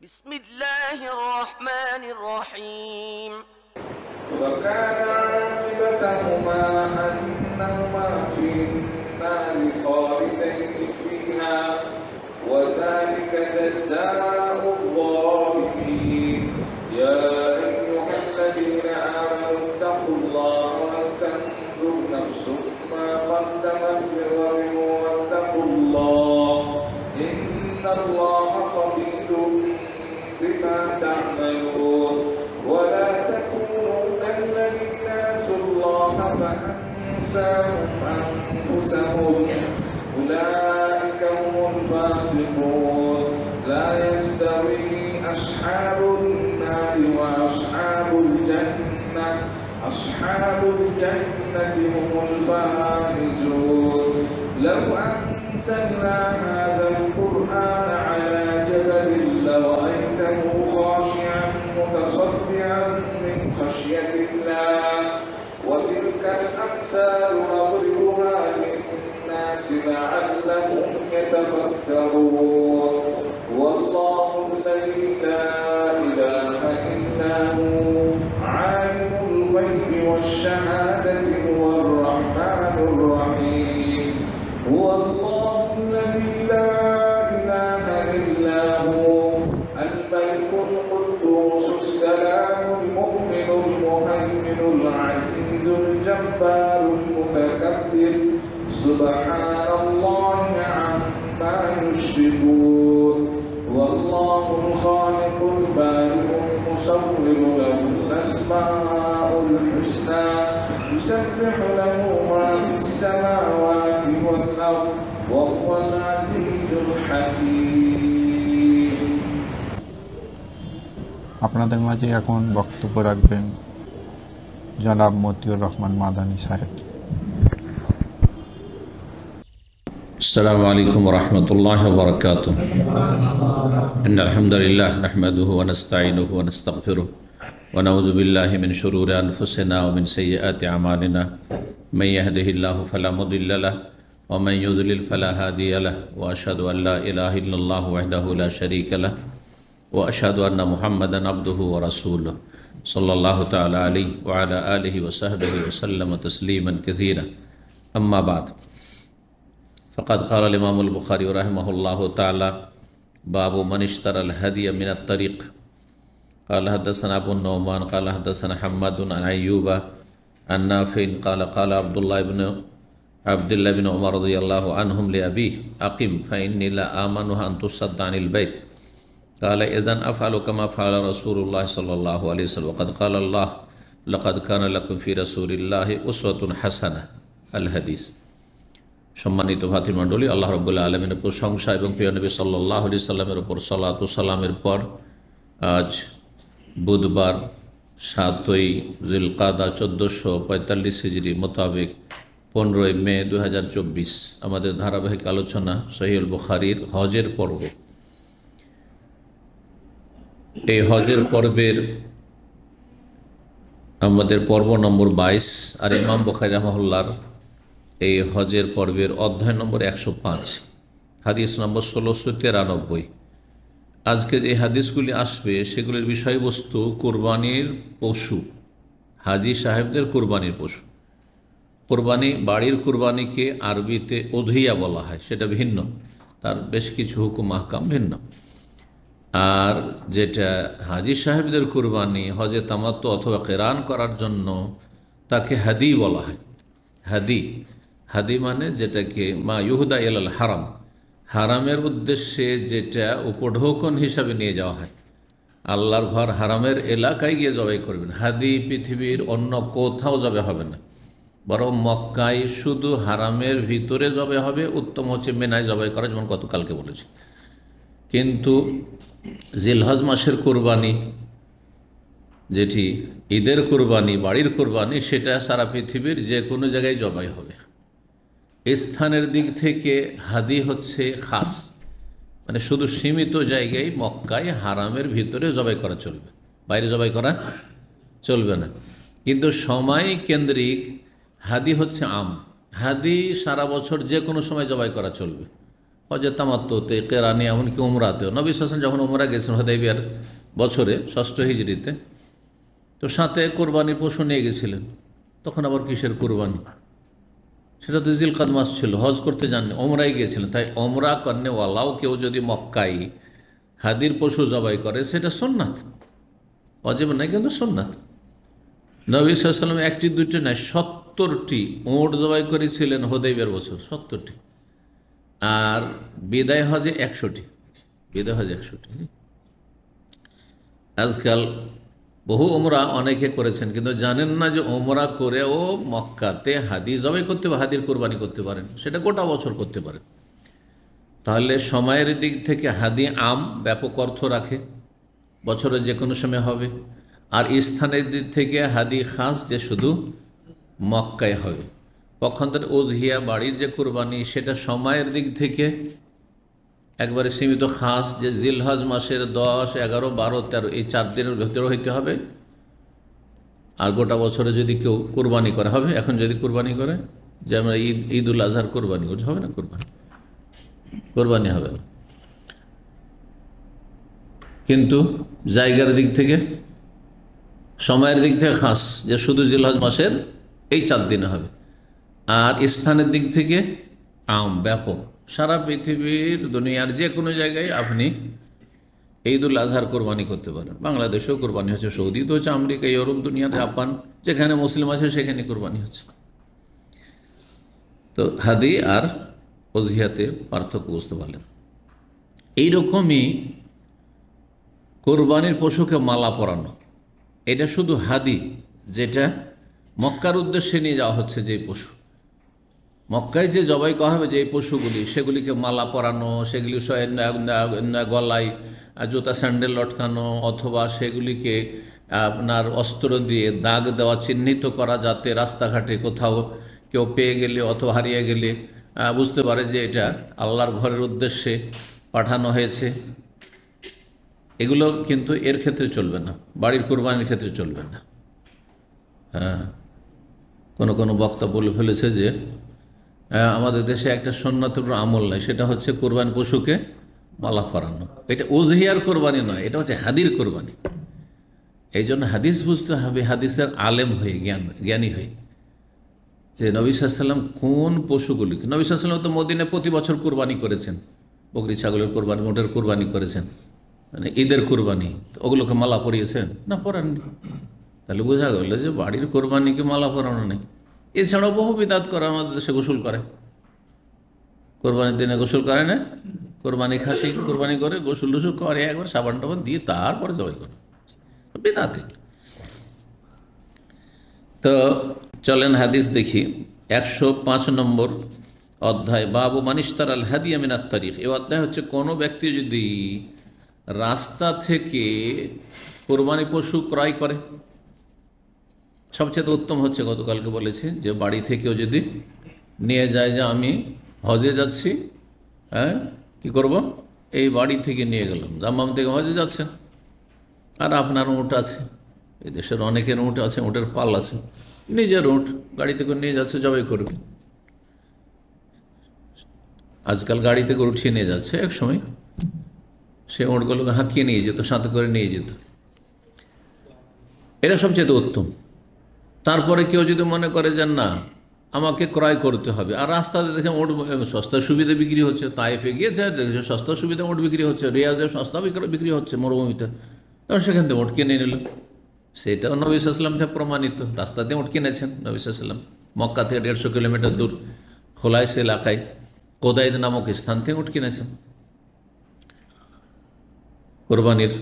بسم الله الرحمن الرحيم وكان عاقبتهما أنهما في النار خالدين فيها وذلك جزاء الظالمين يا أيها الذين آمنوا اتقوا الله ولتنظر نفس ما قدمت لغد واتقوا الله إن الله خبير بما تعملون ولا تكونوا كالذين نسوا الله فأنساهم أنفسهم أولئك هم الفاسقون لا يستوي أصحاب النار وأصحاب الجنة أصحاب الجنة هم الفائزون لو أنزلنا هذا القرآن على جبل لرأيته خاشعا متصدعا من خشية الله وتلك الأمثال نضربها للناس لعلهم يتفكرون والله الذي لا إله إلا هو عالم الغيب والشهادة هو الرحمن الرحيم هو الله الذي لا إله إلا هو الملك القدوس السلام المؤمن المهيمن العزيز الجبار المتكبر سبحان الله عما يشركون والله الخالق البارئ المصور له الأسماء الحسنى يسبح له ما في السماوات والأرض وهو العزيز الحكيم আপনাদের মাঝে এখন বক্তব্য রাখবেন জনাব মতিউর রহমান মাদানী সাহেব। السلام عليكم ورحمة الله وبركاته إن الحمد لله نحمده ونستعينه ونستغفره ونعوذ بالله من شرور أنفسنا ومن سيئات أعمالنا من يهده الله فلا مضل له ومن يضلل فلا هادي له وأشهد أن لا إله إلا الله وحده لا شريك له وأشهد أن محمدا عبده ورسوله صلى الله تعالى عليه وعلى آله وصحبه وسلم تسليما كثيرا أما بعد فقد قال الإمام البخاري رحمه الله تعالى باب من اشترى الهدي من الطريق قال حدثنا أبو النعمان قال حدثنا حماد عن أيوب عن نافع قال قال عبد الله بن عمر رضي الله عنهم لأبيه أقم فإني لا آمنها أن تصد عن البيت قال إذن أفعل كما فعل رسول الله صلى الله عليه وسلم وقد قال الله لقد كان لكم في رسول الله أسوة حسنة الحديث সম্মানিত ভাতৃমণ্ডলী, আল্লাহ রাব্বুল আলামিনের প্রশংসা এবং প্রিয় নবী সাল্লাল্লাহু আলাইহি সাল্লামের উপর সালাত ও সালামের পর আজ বুধবার 7ই জিলকাদা 1445 হিজরি মোতাবেক 15 মে 2024 আমাদের ধারাবাহিক আলোচনা সহিহুল বুখারীর হজের পর্ব। এই হজের পর্বের আমাদের পর্ব নম্বর 22 আর ইমাম বুখারী রাহিমাহুল্লাহর এই হজের পর্বের অধ্যায় নম্বর 105 হাদিস নম্বর 1693। আজকে যে হাদিসগুলি আসবে সেগুলির বিষয়বস্তু কুরবানির পশু, হাজি সাহেবদের কুরবানির পশু। কুরবানি, বাড়ির কুরবানিকে আরবিতে উযহিয়া বলা হয়, সেটা ভিন্ন, তার বেশ কিছু হুকুম আহকাম ভিন্ন। আর যেটা হাজি সাহেবদের কুরবানি হজে তামাত্তু অথবা কিরান করার জন্য তাকে হাদি বলা হয়। হাদি মানে যেটাকে মা ইউহদা ইলাল হারাম, হারামের উদ্দেশ্যে যেটা উপঢৌকন হিসাবে নিয়ে যাওয়া হয়। আল্লাহর ঘর হারামের এলাকায় গিয়ে জবাই করবেন। হাদি পৃথিবীর অন্য কোথাও জবে হবে না, বরং মক্কায় শুধু হারামের ভিতরে জবে হবে। উত্তম হচ্ছে মেনায় জবাই করা, যেমন গতকালকে বলেছি। কিন্তু জিলহজ মাসের কুরবানি, যেটি ঈদের কুরবানি, বাড়ির কুরবানি, সেটা সারা পৃথিবীর যে কোনো জায়গায় জবাই হবে। স্থানের দিক থেকে হাদি হচ্ছে খাস, মানে শুধু সীমিত জায়গায় মক্কায় হারামের ভিতরে জবাই করা চলবে, বাইরে জবাই করা চলবে না। কিন্তু সময় কেন্দ্রিক হাদি হচ্ছে আম, হাদি সারা বছর যে কোনো সময় জবাই করা চলবে। হজে তামাত্তুতে, কেরানি, এমনকি উমরাতেও। নবী সাল্লাল্লাহু আলাইহি ওয়াসাল্লাম যখন উমরা গেছেন হুদাইবিয়ার বছরে 6ষ্ঠ হিজরিতে, তো সাথে কোরবানির পশু নিয়ে গেছিলেন। তখন আবার কিসের কোরবানি? সেটা তো জিলকাদ মাস ছিল, হজ করতে যাননি, ওমরাই গিয়েছিলেন। তাই ওমরা করনেওয়ালাও কেউ যদি মক্কায় হাদির পশু জবাই করে সেটা সুন্নাত, ওয়াজিব নয় কিন্তু সুন্নাত। নবী সাল্লাল্লাহু আলাইহি ওয়াসাল্লাম একটি দুটি নয় 70টি উট জবাই করেছিলেন হুদাইবিয়ার বছর, 70টি। আর বিদায় হজে 100টি, বিদায় হজে 100টি। আজকাল বহু ওমরা অনেকে করেছেন, কিন্তু জানেন না যে ওমরা করেও মক্কাতে হাদি জবাই করতে বা হাদির কোরবানি করতে পারেন, সেটা গোটা বছর করতে পারেন। তাহলে সময়ের দিক থেকে হাদি আম ব্যাপক অর্থ রাখে, বছরে যে কোনো সময় হবে। আর স্থানের দিক থেকে হাদি খাস, যে শুধু মক্কায় হবে। পক্ষান্তরে উযহিয়া বাড়ির যে কোরবানি, সেটা সময়ের দিক থেকে একবারে সীমিত, খাস, যে জিলহজ মাসের 10, 11, 12, 13 এই 4 দিনের ভেতরে হইতে হবে। আর গোটা বছরে যদি কেউ কোরবানি করা হবে, এখন যদি কোরবানি করে, যে আমরা ঈদুল আজহার কোরবানি করছি, হবে না কোরবানি হবে না। কিন্তু জায়গার দিক থেকে, সময়ের দিক থেকে খাস, যে শুধু জিলহজ মাসের এই 4 দিনে হবে। আর স্থানের দিক থেকে আম ব্যাপক, সারা পৃথিবীর দুনিয়ার যে কোনো জায়গায় আপনি ঈদুল আজহার কোরবানি করতে পারেন। বাংলাদেশেও কোরবানি হচ্ছে, সৌদিতে হচ্ছে, আমেরিকা, ইউরোপ, দুনিয়া, জাপান, যেখানে মুসলিম আছে সেখানে কোরবানি হচ্ছে। তো হাদি আর উযহিয়াতে পার্থক্য বুঝতে পারলেন। এইরকমই কোরবানির পশুকে মালা পরানো, এটা শুধু হাদি, যেটা মক্কার উদ্দেশ্যে নিয়ে যাওয়া হচ্ছে, যে পশু মক্কায় যে জবাই করা হবে, যে পশুগুলি, সেগুলিকে মালা পরানো, সেগুলি গলায় জুতা স্যান্ডেল লটকানো, অথবা সেগুলিকে আপনার অস্ত্র দিয়ে দাগ দেওয়া, চিহ্নিত করা, যাতে রাস্তাঘাটে কোথাও কেউ পেয়ে গেলে অথবা হারিয়ে গেলে বুঝতে পারে যে এটা আল্লাহর ঘরের উদ্দেশ্যে পাঠানো হয়েছে। এগুলো কিন্তু এর ক্ষেত্রে চলবে না, বাড়ির কোরবানির ক্ষেত্রে চলবে না। হ্যাঁ, কোনো বক্তা বলে ফেলেছে যে আমাদের দেশে একটা সুন্নতের আমল নাই, সেটা হচ্ছে কোরবানি পশুকে মালা পরানো। এটা উযহিয়ার কোরবানি নয়, এটা হচ্ছে হাদির কোরবানি। এই জন্য হাদিস বুঝতে হবে, হাদিসের আলেম হয়ে, জ্ঞানী হয়ে, যে নবী সাল্লাল্লাহু আলাইহি ওয়াসাল্লাম কোন পশুগুলিকে, নবী সাল্লাল্লাহু আলাইহি ওয়াসাল্লাম তো মদিনায় প্রতি বছর কোরবানি করেছেন, বকরি ছাগলের কোরবানি, উটের কোরবানি করেছেন, মানে ঈদের কোরবানি, তো ওগুলোকে মালা পরিয়েছেন না? পরাননি। তাহলে বোঝা গেল যে বাড়ির কোরবানিকে মালা পরানো নেই। এছাড়াও বহু বিদাত করে, আমাদের দেশে গোসল করে, কোরবানির দিনে গোসল করে না, কোরবানি খাসি কোরবানি করে গোসল টুসল করে, একবার সাবান টাবান দিয়ে তারপরে জবাই করে, বিদাত। তো চলেন হাদিস দেখি। 105 নম্বর অধ্যায়, বাবু মানিস্তার আল হাদিয়া মিনাত তারিখ। এই অধ্যায় হচ্ছে কোনো ব্যক্তি যদি রাস্তা থেকে কোরবানি পশু ক্রয় করে, সবচেয়ে উত্তম হচ্ছে, গতকালকে বলেছি, যে বাড়ি থেকেও যদি নিয়ে যায়, যে আমি হজে যাচ্ছি, হ্যাঁ কী করব, এই বাড়ি থেকে নিয়ে গেলাম, দাম্মাম থেকে হজে যাচ্ছেন, আর আপনার উট আছে, এই দেশের অনেকের উট আছে, উটের পাল আছে, নিজের উট গাড়ি থেকে নিয়ে যাচ্ছে, জবাই করবে। আজকাল গাড়ি থেকে উঠিয়ে নিয়ে যাচ্ছে, এক সময় সে উটগুলোকে হাঁকিয়ে নিয়ে যেত, সাথে করে নিয়ে যেত। এটা সবচেয়ে উত্তম। তারপরে কেউ যদি মনে করে যে না, আমাকে ক্রয় করতে হবে, আর রাস্তাতে দেখে উট সস্তার সুবিধা বিক্রি হচ্ছে, তাইফে গিয়েছে দেখেছে সস্তার সুবিধা উট বিক্রি হচ্ছে, রিয়াজে সস্তা বিক্রি হচ্ছে মরুভূমিতে, তখন সেখান থেকে উট কিনে নিল। সেটাও নবী সাল্লাল্লাহু আলাইহি ওয়াসাল্লাম থেকে প্রমাণিত, রাস্তাতে উট কিনেছেন নবী সাল্লাল্লাহু আলাইহি ওয়াসাল্লাম। মক্কা থেকে 150 কিলোমিটার দূর খোলাইস এলাকায় কোদাইদ নামক স্থান থেকে উট কিনেছেন কোরবানির।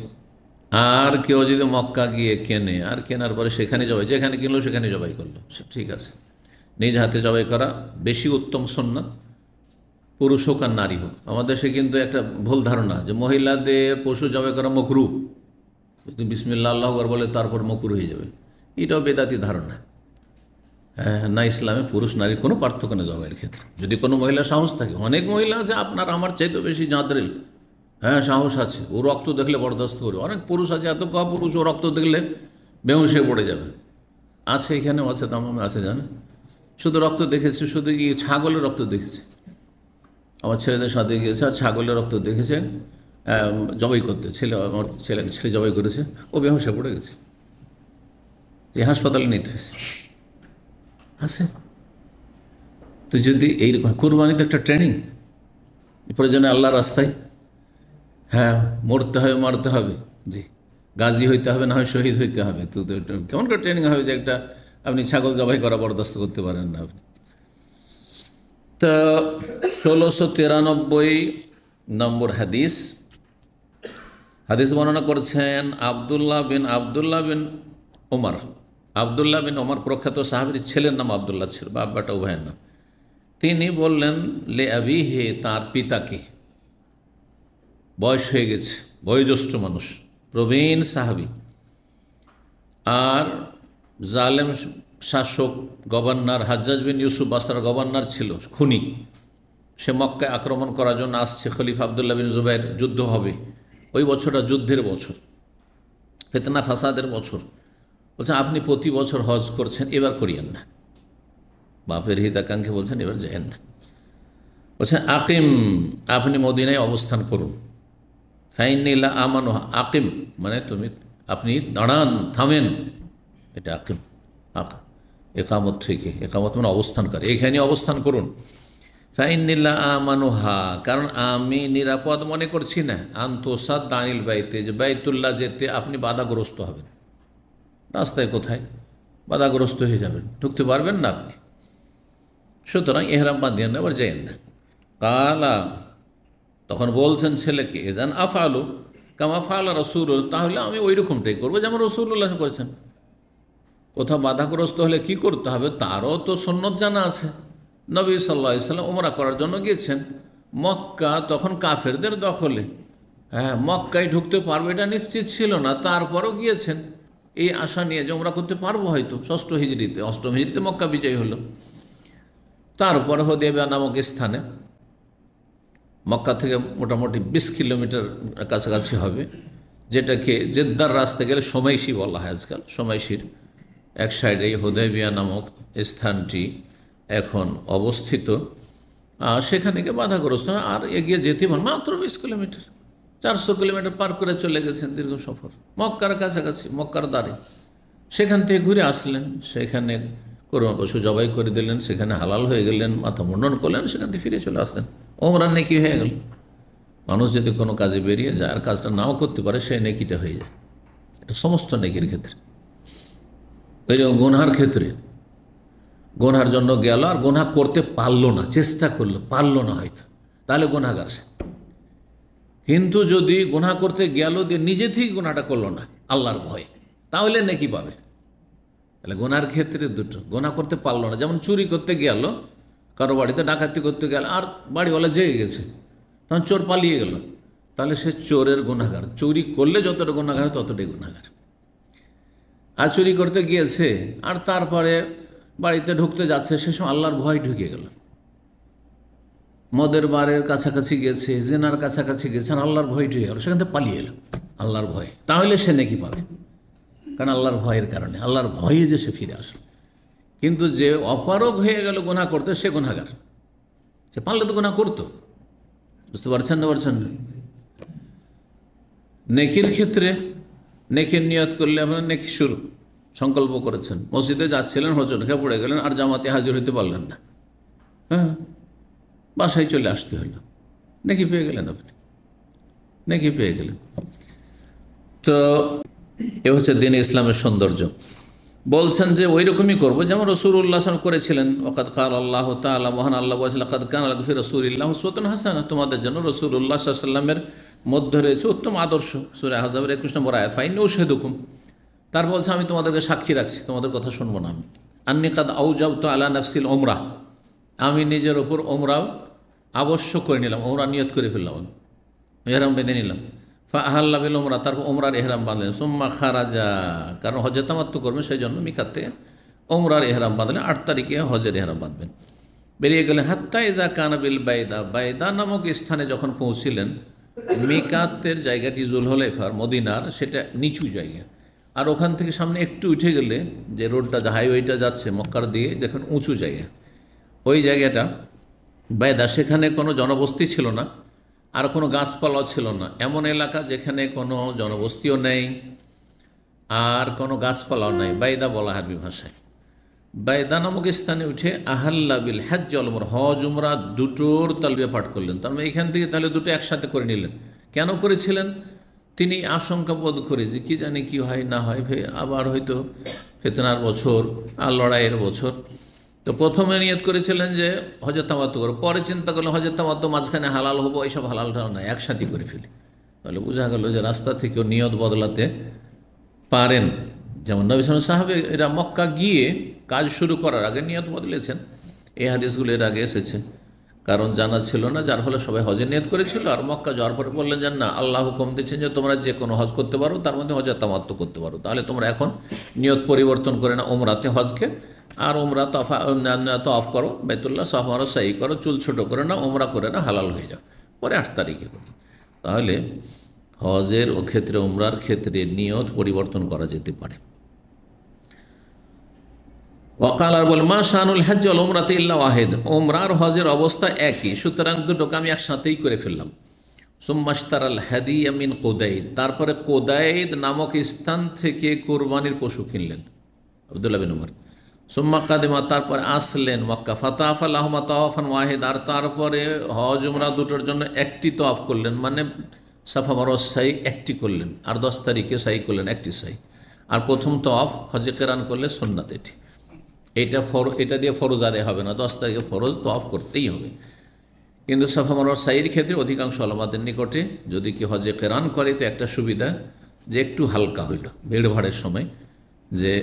আর কেউ যদি মক্কা গিয়ে কেনে, আর কেনার পরে সেখানে জবাই, যেখানে কিনলো সেখানে জবাই করলো, সে ঠিক আছে। নিজ হাতে জবাই করা বেশি উত্তম সুন্নাত, পুরুষ হোক আর নারী হোক। আমাদের দেশে কিন্তু একটা ভুল ধারণা যে মহিলাদের পশু জবাই করা মকরু, যদি বিসমিল্লাহ আল্লাহু আকবার বলে তারপর মকরু হয়ে যাবে, এটাও বেদাতি ধারণা। হ্যাঁ না, ইসলামে পুরুষ নারীর কোনো পার্থক্য নেই জবাইয়ের ক্ষেত্রে। যদি কোনো মহিলা সাহস থাকে, অনেক মহিলা আছে আপনার আমার চাইতে বেশি জাঁতরেল, হ্যাঁ সাহস আছে, ও রক্ত দেখলে বরদাস্ত করবে। অনেক পুরুষ আছে এত কম পুরুষ, ও রক্ত দেখলে বেহুশ হয়ে পড়ে যাবে। আছে, এখানেও আছে, তামামে আছে, জানে, শুধু রক্ত দেখেছে, শুধু কি ছাগলের রক্ত দেখেছে, আমার ছেলেদের সাথে গিয়েছে, আর ছাগলের রক্ত দেখেছে জবাই করতে, আমার ছেলে জবাই করেছে, ও বেহুঁশে পড়ে গেছে, যে হাসপাতালে নিতে হয়েছে। আছে তো যদি এইরকম কুরবানি তো একটা ট্রেনিং, প্রয়োজনে আল্লাহর রাস্তায়, হ্যাঁ মরতে হবে, মারতে হবে, জি গাজী হইতে হবে, না হয় শহীদ হইতে হবে। তো কেমন করে ট্রেনিং হবে যে একটা আপনি ছাগল জবাই করা বরদাস্ত করতে পারেন না আপনি। তো 1693 নম্বর হাদিস বর্ণনা করছেন আবদুল্লাহ বিন ওমর। আবদুল্লাহ বিন ওমর প্রখ্যাত সাহাবীর ছেলের নাম আবদুল্লাহ ছিল, বাব্বাটা উভয়ের নাম। তিনি বললেন লে আবিহে, তাঁর পিতাকে, বয়স হয়ে গেছে, বয়োজ্যেষ্ঠ মানুষ, প্রবীণ সাহাবী, আর জালেম শাসক গভর্নর হাজ্জাজ বিন ইউসুফ বাসরার গভর্নর ছিল, খুনি, সে মক্কায় আক্রমণ করার জন্য আসছে। খলিফা আবদুল্লাহ বিন জুবাইর, যুদ্ধ হবে, ওই বছরটা যুদ্ধের বছর, ফিতনা ফাসাদের বছর। বলছেন আপনি প্রতি বছর হজ করছেন, এবার করিয়েন না। বাপের হিতাকাঙ্ক্ষী বলছেন এবার যায়েন না। বলছেন আকিম, আপনি মদিনায় অবস্থান করুন। ফাইনিল্লা আমানুহা, আকিম মানে আপনি দাঁড়ান, থামেন, এটা আকিম। একামত থেকে, একামত মানে অবস্থান করে, এখানে অবস্থান করুন। ফাইনিল্লা আমানুহা, কারণ আমি নিরাপদ মনে করছি না, আন্তসাদ দানিল বাইতে, যে বাইতুল্লাহ যেতে আপনি বাধাগ্রস্ত হবেন। রাস্তায় কোথায় বাধাগ্রস্ত হয়ে যাবেন, ঢুকতে পারবেন না আপনি, সুতরাং এহরাম বাঁধিয়েন না, এবার যাইয়েন না। কালা, তখন বলছেন ছেলেকে, এজান আফআলু কামা ফাআলা রাসূলুল্লাহ, তাহলে আমি ওই রকমটাই করবো যেমন রাসূলুল্লাহ করেছেন। কোথাও বাধাগ্রস্ত হলে কি করতে হবে তারও তো সুন্নত জানা আছে। নবী সাল্লাল্লাহু আলাইহি ওয়াসাল্লাম উমরা করার জন্য গিয়েছেন মক্কা, তখন কাফেরদের দখলে, হ্যাঁ মক্কায় ঢুকতে পারবে এটা নিশ্চিত ছিল না, তারপরও গিয়েছেন এই আশা নিয়ে যে উমরা করতে পারবো হয়তো। 6ষ্ঠ হিজরিতে, 8ম হিজরিতে মক্কা বিজয় হলো। তারপর হুদায়বিয়া নামক স্থানে, মক্কা থেকে মোটামুটি 20 কিলোমিটার কাছাকাছি হবে, যেটাকে জেদ্দার রাস্তা গেলে সময়শী বলা হয় আজকাল। সময়শীর এক সাইডে হুদায়বিয়া নামক স্থানটি এখন অবস্থিত, সেখানে গিয়ে বাধাগ্রস্ত হয়। আর এগিয়ে যেতে মাত্র 20 কিলোমিটার, 400 কিলোমিটার পার করে চলে গেছেন, দীর্ঘ সফর, মক্কার কাছাকাছি, মক্কার দ্বারে। সেখান থেকে ঘুরে আসলেন, সেখানে কোরবান পশু জবাই করে দিলেন, সেখানে হালাল হয়ে গেলেন, মাথা মুন্ডন করলেন, সেখান থেকে ফিরে চলে আসলেন। ওমরা নেকি হয়ে গেল। মানুষ যদি কোনো কাজে বেরিয়ে যায় আর কাজটা নাও করতে পারে, সে নেকিটা হয়ে যায়। এটা সমস্ত নেকির ক্ষেত্রে। ওই যে গুনহার ক্ষেত্রে, গুনহার জন্য গেল আর গুনহা করতে পারলো না, চেষ্টা করলো, পারলো না হয়তো, তাহলে গুনহাগার সে। কিন্তু যদি গুনাহ করতে গেল দিয়ে নিজে থেকেই গুনাহটা করলো না আল্লাহর ভয়ে, তাহলে নেকি পাবে। তাহলে গুনার ক্ষেত্রে দুটো, গুনাহ করতে পারলো না, যেমন চুরি করতে গেল, কারো বাড়িতে ডাকাতি করতে গেল, আর বাড়িওয়ালা জেগে গেছে, তখন চোর পালিয়ে গেল, তাহলে সে চোরের গুনাহগার। চুরি করলে যতটা গুনাহগার ততটাই গুনাহগার। আর চুরি করতে গিয়েছে আর তারপরে বাড়িতে ঢুকতে যাচ্ছে, সে সময় আল্লাহর ভয় ঢুকে গেল। মদের বারের কাছাকাছি গেছে, জেনার কাছাকাছি গেছে, আর আল্লাহর ভয় ঢুকে গেল, সেখান থেকে পালিয়ে এলো আল্লাহর ভয়, তাহলে সে নেকি পাবে, কারণ আল্লাহর ভয়ের কারণে, আল্লাহর ভয়ে যে সে ফিরে আসলো। কিন্তু যে অপারগ হয়ে গেল গুনাহ করতে, সে গুনাহগার। সে পারলে তো গুনাহ করতো। বুঝতে পারছেন না? পারছেন না? নেকির ক্ষেত্রে, নেকির নিয়ত করলে আপনার নেকি শুরু, সংকল্প করেছেন, মসজিদে যাচ্ছিলেন, হোঁচট খেয়ে পড়ে গেলেন, আর জামাতে হাজির হইতে পারলেন না, হ্যাঁ বাসায় চলে আসতে হলো, নেকি পেয়ে গেলেন আপনি, নেকি পেয়ে গেলেন। তো এ হচ্ছে দ্বীন ইসলামের সৌন্দর্য। বলছেন যে ওই রকমই করবো যেমন রাসূলুল্লাহ সাল্লাল্লাহু আলাইহি ওয়াসাল্লাম করেছিলেন। ওয়াকাদ ক্বালা আল্লাহু তাআলা, মহান আল্লাহ বলেছেন, লাকাদ কানা লাকুম ফি রাসূলিল্লাহি উসওয়াতুন হাসানাহ, তোমাদের জন্য রাসূলুল্লাহ সাল্লাল্লাহু আলাইহি ওয়াসাল্লামের মধ্যে রয়েছে উত্তম আদর্শ। সূরা আহজাবের 21 নম্বর আয়াত। ফাইন্নী উশহিদুকুম, তার বলছে আমি তোমাদেরকে সাক্ষী রাখছি, তোমাদের কথা শুনবো না আমি। আন্নী কাদ আওজাবতু আলা নাফসিল উমরাহ, আমি নিজের ওপর উমরাও আবশ্যক করে নিলাম, উমরা নিয়ত করে ফেললাম, ইহরাম বেঁধে নিলাম। ফা আহাল্লা বিল উমরা, তারপর উমরার ইহরাম বাঁধলেন। সুম্মা খারাজা, কারণ হজে তামাত্তু করবেন, সেই জন্য মিকাত থেকে উমরার ইহরাম বাঁধলেন। 8 তারিখে হজের ইহরাম বাঁধবেন, বেরিয়ে গেলেন। হাত্তা ইযা কানা বিল বাইদা, বাইদা নামক স্থানে যখন পৌঁছিলেন, মিকাতের জায়গাটি জুলহুলাইফার, মদিনার, সেটা নিচু জায়গা, আর ওখান থেকে সামনে একটু উঠে গেলে যে রোডটা, যে হাইওয়েটা যাচ্ছে মক্কার দিকে, দেখুন উঁচু জায়গা, ওই জায়গাটা বাইদা সেখানে কোনো জনবস্তি ছিল না, আর কোনো গাছপালাও ছিল না, এমন এলাকা যেখানে কোনো জনবস্তিও নেই আর কোনো গাছপালাও নেই, বাইদা বলা আরবি ভাষায়। বাইদা নামক স্থানে উঠে আহাল্লা বিল হজ ওয়াল উমরা, হজ উমরা দুটোর তালবিয়া পাঠ করলেন। তার মানে এখান থেকে তাহলে দুটো একসাথে করে নিলেন। কেন করেছিলেন? তিনি আশঙ্কা বোধ করে যে কি জানি কি হয় না হয়, আবার হয়তো ফিতনার বছর আর লড়াইয়ের বছর। তো প্রথমে নিয়ত করেছিলেন যে হজের তামাত্তু করো, পরে চিন্তা করলেন হজের তামাত্তু মাঝখানে হালাল হবো, এইসব হালালটাও না, একসাথে করে ফেলি। তাহলে বোঝা গেল যে রাস্তা থেকেও নিয়ত বদলাতে পারেন। যেমন নবী সাল্লাল্লাহু আলাইহি ওয়াসাল্লাম এরা মক্কা গিয়ে কাজ শুরু করার আগে নিয়ত বদলেছেন। এই হাদিসগুলো এর আগে এসেছে, কারণ জানা ছিল না, যার ফলে সবাই হজের নিয়ত করেছিল। আর মক্কা যাওয়ার পরে বললেন যে না, আল্লাহ হুকুম দিচ্ছেন যে তোমরা যে কোনো হজ করতে পারো, তার মধ্যে হজের তামাত্তু করতে পারো। তাহলে তোমরা এখন নিয়ত পরিবর্তন করে না ওমরাতে হজকে, আর ওমরা তওয়াফ করো, বাইতুল্লাহ সাফা মারো, সাই করো, চুল ছোটো করে না, ওমরা করে না, হালাল হয়ে যাও, পরে 8 তারিখে করি। তাহলে হজের ও ক্ষেত্রে ওমরার ক্ষেত্রে নিয়ত পরিবর্তন করা যেতে পারে। ওয়াকাল, আর বল মা শানুল হজ ওয়াল উমরাতে ইল্লা ওয়াহিদ, ওমরার হজের অবস্থা একই, সুতরাং দুটোকে আমি একসাথেই করে ফেললাম। সুম্মাশতারাল হাদিয়া মিন কুদাইদ, তারপরে কুদাইদ নামক স্থান থেকে কোরবানির পশু কিনলেন আব্দুল্লাহ বিন উমর। সুম্মা কাদিমা, তারপরে আসলেন মক্কা। ফাতাফা লাহুমা তাওয়াফান ওয়াহিদ, আর তারপরে হজ উমরা দুটোর জন্য একটি তওয়াফ করলেন, মানে সাফা মারওয়া সাই একটি করলেন, আর 10 তারিখে সাই করলেন একটি সাই। আর প্রথম তওয়াফ হজে কেরান করলে সুন্নাত এটি, এটা দিয়ে ফরজ আদায় হবে না, 10 তারিখে ফরজ তওয়াফ করতেই হবে। কিন্তু সাফা মারওয়া সাইয়ের ক্ষেত্রে অধিকাংশ ওলামাদের নিকটে যদি কি হজে কেরান করে তো একটা সুবিধা যে একটু হালকা হইল ভিড় ভাড়ের সময়, যে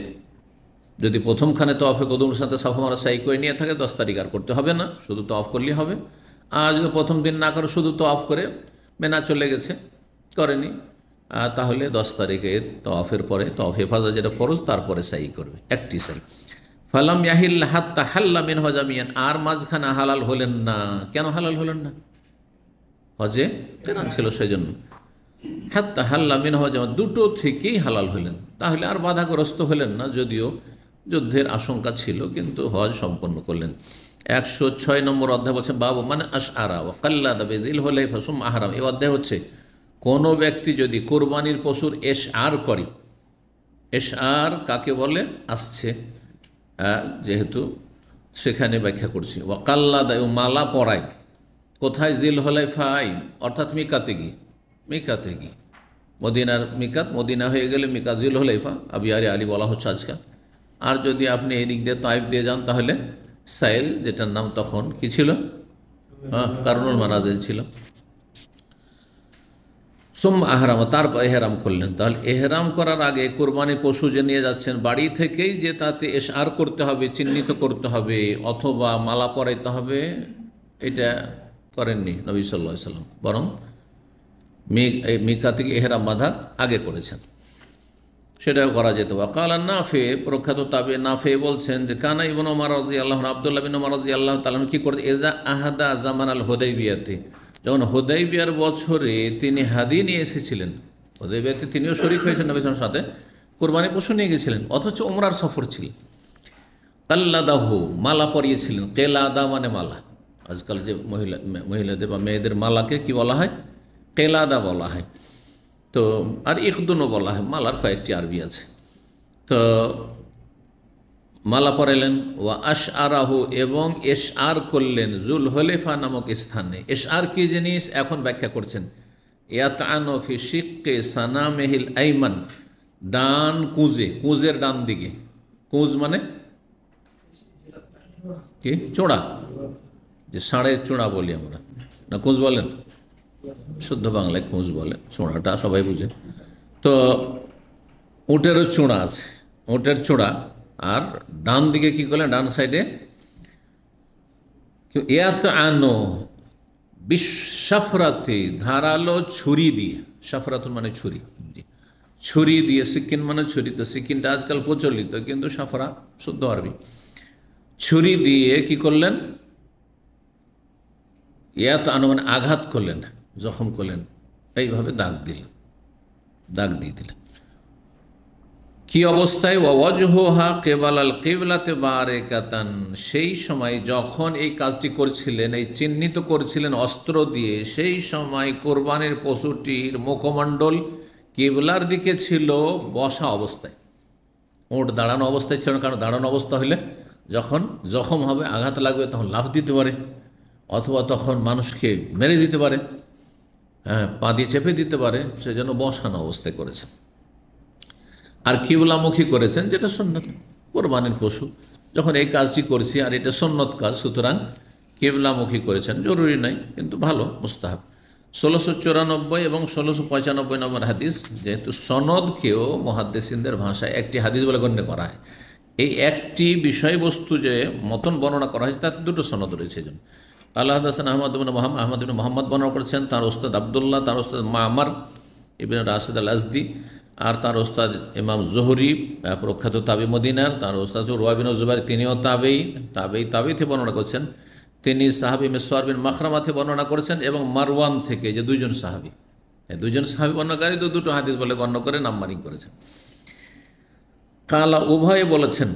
যদি প্রথমখানে তওয়াফে কদুমের সাথে সাফা মারওয়া সাই করে নিয়ে থাকে 10 তারিখ আর করতে হবে না, শুধু তওয়াফ করলেই হবে। আর যদি প্রথম দিন না করে শুধু তওয়াফ করে মেনা চলে গেছে, করেনি, তাহলে 10 তারিখে তওয়াফের পরে তওয়াফ হেফাজা যেটা ফরজ, তারপরে সাই করবে একটি সাই। ফালাম ইয়াহিল হাত্তা হাল্লা মিন হজামিয়ান, আর মাঝখানে হালাল হলেন না। কেন হালাল হলেন না? হজে কেরান ছিল সেই জন্য। হাত্তা হাল্লা মিন হজামিয়ান, দুটো থেকেই হালাল হলেন, তাহলে আর বাধাগ্রস্ত হলেন না, যদিও যুদ্ধের আশঙ্কা ছিল, কিন্তু হজ সম্পন্ন করলেন। 106 নম্বর অধ্যায় বলছে বাবু মানে আশআরা ওয়া কাল্লাদা বিযিল হুলাইফা সুম্মা আহরাম। এই অধ্যায় হচ্ছে কোনো ব্যক্তি যদি কোরবানির পশুর এশআর করে, এশআর কাকে বলে আসছে, যেহেতু সেখানে ব্যাখ্যা করছি। ওয়া কাল্লাদা, মালা পরায় কোথায়? জিল হুলাইফায়, অর্থাৎ মিকাতে গিয়ে, মদিনার মিকাত, মদিনা হয়ে গেলে মিকাত জিল হুলাইফা, আবিয়ারে আলী বলা হচ্ছে আজকাল। আর যদি আপনি এই দিক দিয়ে তাইফ দিয়ে যান তাহলে সাইল, যেটার নাম তখন কি ছিল, কারনুল মানাজিল ছিল। সুম্মা আহরাম, তারপর এহরাম করলেন। তাহলে এহরাম করার আগে কোরবানির পশু যে নিয়ে যাচ্ছেন বাড়ি থেকেই যে তাতে এশআর করতে হবে, চিহ্নিত করতে হবে, অথবা মালা পরাইতে হবে, এটা করেননি নবী সাল্লাল্লাহু আলাইহি ওয়াসাল্লাম, বরং মিকা থেকে এহরাম বাঁধার আগে করেছেন, সেটাও করা যেত। ওয়াকাল নাফে, প্রখ্যাত তাবে নাফে বলছেন যে কানা ইবনে ওমর রাদিয়াল্লাহু আনহু, আব্দুল্লাহ বিন ওমর রাদিয়াল্লাহু তাআলা কি করতে, এজা আহাদা জামান আল হুদাইবিয়াতে, যখন হুদাইবিয়ার বছরে তিনি হাদি নিয়ে এসেছিলেন, হুদাইবিয়াতে তিনিও শরীক হয়েছেন নবী সাল্লাল্লাহু আলাইহি ওয়াসাল্লামের সাথে, কোরবানি পশু নিয়ে গেছিলেন, অথচ ওমরার সফর ছিল। কাল্লাদাহু, মালা পরিয়েছিলেন। কেলাদা মানে মালা, আজকাল যে মহিলাদের বা মেয়েদের মালাকে কি বলা হয়? কেলাদা বলা হয়। তো আর ইকদুনও বলা হয়, মালার কয়েকটি আরবি আছে। তো মালা পরাইলেন। ওয়া আশআরাহু, এবং এশআর করলেন জুল হুলাইফা নামক স্থানে। এশআর কি জিনিস এখন ব্যাখ্যা করছেন। ইয়াতানু ফি শিক্কি সানামিহিল আইমান, ডান কুঁজের ডান দিকে, কুঁজ মানে কি? চূড়া, যে ষাঁড়ের চূড়া বলি আমরা, না কুঁজ বলেন? শুদ্ধ বাংলায় কুঁজ বলে, চূড়াটা সবাই বুঝে। তো উটেরও চূড়া আছে, উটের চূড়া, আর ডান দিকে কি করলেন? ডান সাইডে ইয়াতানু বিশাফরাতি, ধারালো ছুরি দিয়ে, সাফরাতুন মানে ছুরি, ছুরি দিয়ে, সিকিন মানে ছুরি, তো সিকিনটা আজকাল প্রচলিত, কিন্তু সাফরা শুদ্ধ আরবি। ছুরি দিয়ে কি করলেন? ইয়াতানু মানে আঘাত করলেন, জখম করলেন, এইভাবে দাগ দিয়ে দিলেন। কি অবস্থায়? ওয়াজহুহা কিবালাল কিবলাতে বারিকাতান, সেই সময় যখন এই কাজটি করছিলেন, এই চিহ্নিত করছিলেন অস্ত্র দিয়ে, সেই সময় কোরবানির পশুটির মুখমণ্ডল কিবলার দিকে ছিল বসা অবস্থায়। ওট দাঁড়ানো অবস্থায় ছিল, কারণ দাঁড়ানো অবস্থা হলে যখন জখম হবে, আঘাত লাগবে, তখন লাফ দিতে পারে, অথবা তখন মানুষকে মেরে দিতে পারে, হ্যাঁ, পা দিয়ে চেপে দিতে পারে, সেজন্য বসানো অবস্থায় করেছেন। আর কিবলামুখী করেছেন, যেটা সুন্নত কোরবানির পশু। যখন এই কাজটি করছি আর এটা সুন্নত কাজ, সুতরাং কিবলামুখী করেছেন, জরুরি নয়, কিন্তু ভালো, মুস্তাহাব। 1694 এবং 1695 নম্বর হাদিস, যেহেতু সনদকেও মুহাদ্দিসিনদের ভাষায় একটি হাদিস বলে গণ্য করা হয়, এই একটি বিষয়বস্তু যে মতন বর্ণনা করা হয়েছে তাতে দুটো সনদ রয়েছে। জন্য আল্লাহ হাসান আহমদ ইবনে মোহাম্মদ বর্ণনা করেছেন, তার ওস্তাদ আবদুল্লাহ, তার ওস্তাদ মামার ইবনে রাশিদ আল আজদি, আর তার ওস্তাদ ইমাম জোহরি, প্রখ্যাত তাবি মদিনার, তার ওস্তাদ রুয়া বিন জুবাইর, তিনিও তাবেইতে বর্ণনা করছেন। তিনি সাহাবি মিসওয়ার বিন মাখরামাতে বর্ণনা করেছেন, এবং মারওয়ান থেকে, যে দুইজন সাহাবি, দুইজন সাহাবি বর্ণনাকারী তো দুটো হাদিস বলে গণ্য করে নাম্বারিং করেছেন। কালা, উভয়ে বলেছেন,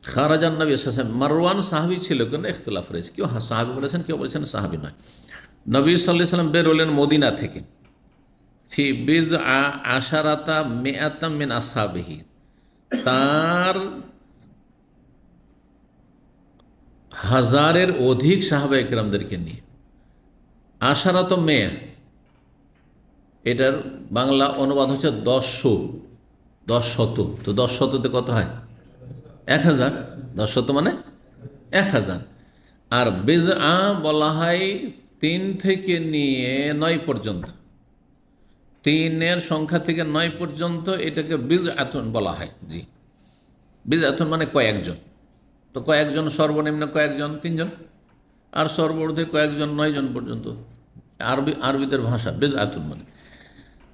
খারাজান নবী সাল্লাল্লাহু আলাইহি ওয়াসাল্লাম, মারওয়ান সাহাবি ছিল, কোনো ইখতিলাফ রয়েছে, কেউ সাহাবি বলেছেন, কেউ বলেছেন সাহাবি নয়। নবী সাল্লাল্লাহু আলাইহি ওয়াসাল্লাম বেরোলেন মদিনা থেকে, ফি বিদআ আশারাতা মিআতাম মিন আসহাবিহি, তার হাজারের অধিক সাহাবায়ে কেরামদেরকে নিয়ে। আশারাত মেয়া, এটার বাংলা অনুবাদ হচ্ছে 10 তো 10 কত হয়? 1000। 10 মানে 1000। আর বিদআ বলা হয় 3 থেকে নিয়ে 9 পর্যন্ত, 3-এর সংখ্যা থেকে 9 পর্যন্ত এটাকে বিদআতুন বলা হয়। জি, বিদআতুন মানে কয়েকজন। তো কয়েকজন সর্বনিম্ন কয়েকজন 3 জন, আর সর্বর্ধে কয়েকজন 9 জন পর্যন্ত, আরবিদের ভাষা বিদআতুন মানে।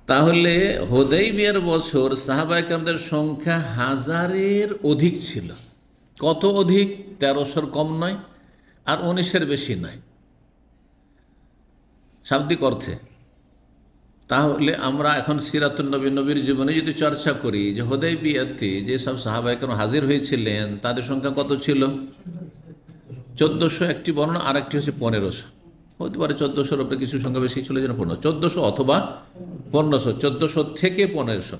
তাহলে হুদাইবিয়ার বছর সাহাবায়ে কেরামদের সংখ্যা 1000-এর অধিক ছিল। কত অধিক? 1300-র কম নয়, আর 19-এর বেশি নয়, শাব্দিক অর্থে। তাহলে আমরা এখন সিরাতুন নবী, নবীর জীবনে যদি চর্চা করি, যে হুদাইবিয়াতে যেসব সাহাবায়ে কেরাম হাজির হয়েছিলেন তাদের সংখ্যা কত ছিল? 1400 একটি বর্ণনা, আর একটি হচ্ছে 1500, হতে পারে 1400-র উপরে কিছু সংখ্যা বেশি ছিল, যেন 1400 অথবা 1500, 1400 থেকে 1500।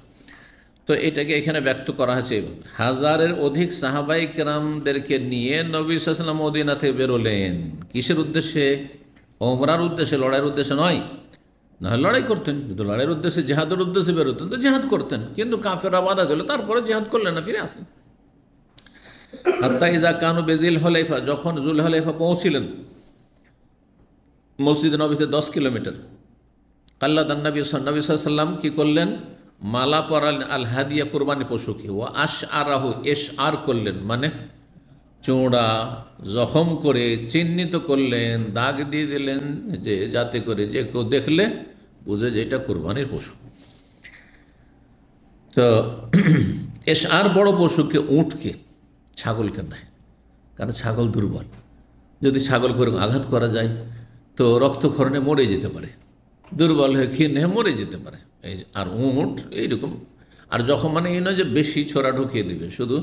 তো এটাকে এখানে ব্যক্ত করা হয়েছে, 1000-এর অধিক সাহাবায়ে কেরামদেরকে নিয়ে নবী সাল্লাল্লাহু আলাইহি ওয়াসাল্লাম মদিনা থেকে বেরোলেন। কিসের উদ্দেশ্যে? ওমরার উদ্দেশ্যে, লড়াইয়ের উদ্দেশ্যে নয়। না হয় লড়াই করতেন, কিন্তু লড়াইয়ের উদ্দেশ্যে, জেহাদের উদ্দেশ্যে বেরোতেন তো জেহাদ করতেন, কিন্তু কাফেররা বাধা দিল, তারপরে জেহাদ করলেন না, ফিরে আসলেন। হাত্তা ইযা কানু বিযুল হুলাইফা, যখন জুল হুলাইফা পৌঁছিলেন, মসজিদ নবীতে 10 কিলোমিটার, আল্লাহ নবী সাল্লাল্লাহু আলাইহি ওয়াসাল্লাম কি করলেন? মালা পরালেন, আল হাদিয়া, কুরবানি পশুকে, ও আশআরাহু, ইশআর করলেন, মানে চূড়া জখম করে চিহ্নিত করলেন, দাগ দিয়ে দিলেন, যে যাতে করে যে কেউ দেখলে বুঝে যে এটা কুরবানির পশু। তো ইশআর বড় পশুকে, উটকে, ছাগলকে নয়, কারণ ছাগল দুর্বল, যদি ছাগল করে আঘাত করা যায় তো রক্তক্ষরণে মরে যেতে পারে, দুর্বল হয়ে ক্ষীণ হয়ে মরে যেতে পারে। আর উট এইরকম, আর যখন মানে এই নয় যে বেশি ছোড়া ঢুকিয়ে দেবে, শুধু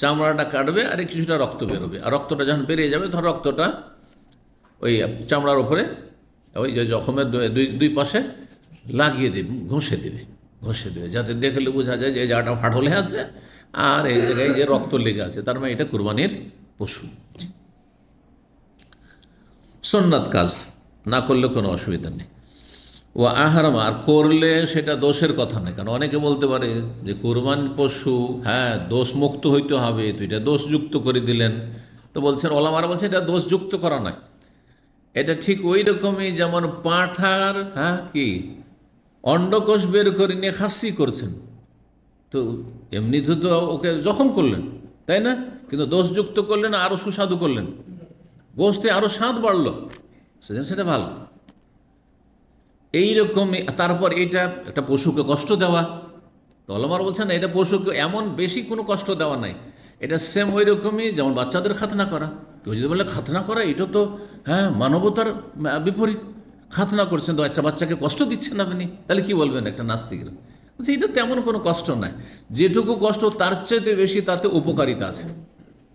চামড়াটা কাটবে আর কিছুটা রক্ত বেরোবে, আর রক্তটা যখন বেরিয়ে যাবে তখন রক্তটা ওই চামড়ার ওপরে, ওই যে জখমের দুই পাশে লাগিয়ে দেবে, ঘষে দেবে, যাতে দেখলে বোঝা যায় যে এই জায়গাটা ফাটলে আছে আর এই জায়গায় যে রক্ত লেগে আছে, তার মানে এটা কুরবানির পশু। সুন্নাত কাজ, না করলে কোনো অসুবিধা নেই। ও আহারাম, আর করলে সেটা দোষের কথা নয়, কারণ অনেকে বলতে পারে যে কুরবানির পশু, হ্যাঁ, দোষ মুক্ত হইতে হবে, তো এটা দোষযুক্ত করে দিলেন। তো বলছেন ওলামারা বলছেন এটা দোষযুক্ত করা নয়, এটা ঠিক ওই রকমই যেমন পাঁঠার, হ্যাঁ, কি অন্ডকোষ বের করে নিয়ে খাসি করছেন, তো এমনিতে তো ওকে জখম করলেন, তাই না? কিন্তু দোষযুক্ত করলেন, আরও সুস্বাদু করলেন, গোশতে আরও স্বাদ বাড়লো, সেটা ভালো। এইরকমই তারপর এটা একটা পশুকে কষ্ট দেওয়া, তো ওলামারা বলছেন এটা পশুকে এমন বেশি কোনো কষ্ট দেওয়া নাই, এটা সেম ওই রকমই যেমন বাচ্চাদের খাতনা করা। কেউ যদি বলে খাতনা করা এটা তো, হ্যাঁ, মানবতার বিপরীত, খাতনা করছেন তো বাচ্চাকে কষ্ট দিচ্ছেন আপনি, তাহলে কি বলবেন একটা নাস্তিকের? এটা তেমন কোনো কষ্ট নাই, যেটুকু কষ্ট তার চেয়ে বেশি তাতে উপকারিতা আছে।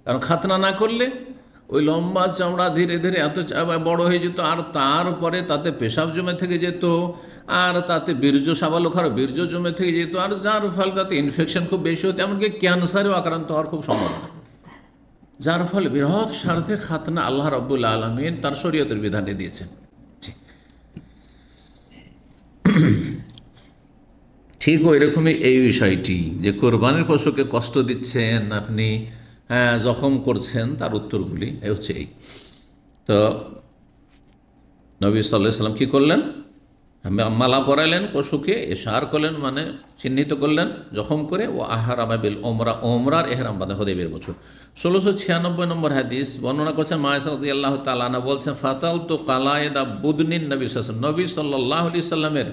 কারণ খাতনা না করলে ওই লম্বা চামড়া ধীরে ধীরে এত বড় হয়ে যেত, আর তারপরে তাতে পেশাব জমে থেকে যেত, আর তাতে বীর্য সাবালক আর বীর্য জমে থেকে যেত, আর যার ফলে তাতে ইনফেকশন খুব বেশি হতো, এমনকি ক্যান্সারেও আক্রান্ত হওয়ার খুব সম্ভাবনা। যার ফলে বৃহৎ স্বার্থে খাতনা আল্লাহ রাব্বুল আলামিন তার শরীয়তের বিধানে দিয়েছেন। ঠিক ওই রকমই এই বিষয়টি যে কোরবানির পশুকে কষ্ট দিচ্ছেন আপনি, জখম করছেন, তার উত্তরগুলি হচ্ছে এই। তো নবী সাল্লাল্লাহু আলাইহি ওয়াসাল্লাম কী করলেন? মালা পরাইলেন পশুকে, ইশার করলেন মানে চিহ্নিত করলেন জখম করে, ও আহরামা বিল ওমরা, ওমরার এহরাম বাঁধা হুদাইবিয়ার বছর। 1696 নম্বর হাদিস বর্ণনা করছেন মায়েশা রাদিয়াল্লাহু তাআলা আনহা বলছেন, ফাতাল তো কালায়েদা বুদনিন নবী সাল্লাল্লাহু আলাইহি সাল্লামের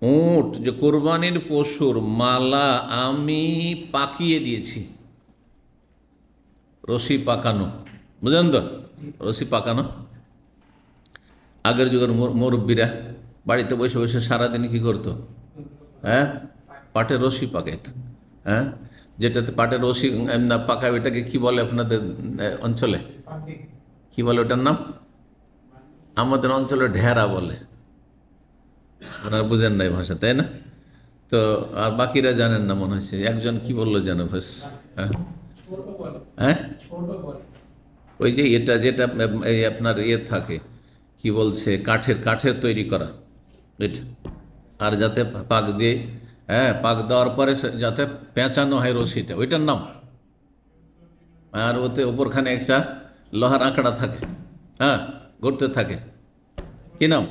উট যে কোরবানির পশুর মালা আমি পাকিয়ে দিয়েছি। রশি পাকানো, বুঝলেন তো? রশি পাকানো আগের যুগের মুরব্বীরা বাড়িতে বসে বসে সারাদিন কী করতো? পাটের রশি পাকাইতো। যেটাতে পাটের রশি না পাকায়, ওইটাকে কী বলে আপনাদের অঞ্চলে? কি বলে ওটার নাম? আমাদের অঞ্চলে ঢেরা বলে। আপনারা বুঝেন না এই ভাষা, তাই না? তো আর বাকিরা জানেন না মনে হচ্ছে। একজন কি বললো যেন বেশ, ওই যে এটা যেটা এই আপনার থাকে কি বলছে, কাঠের তৈরি করা এটা, আর যাতে পাক দিয়ে পাক দেওয়ার পরে যাতে পেঁচানো হয় রশিটা, ওইটার নাম। আর ওতে ওপরখানে একটা লোহার আঁকড়া থাকে, ঘুরতে থাকে, কি নাম?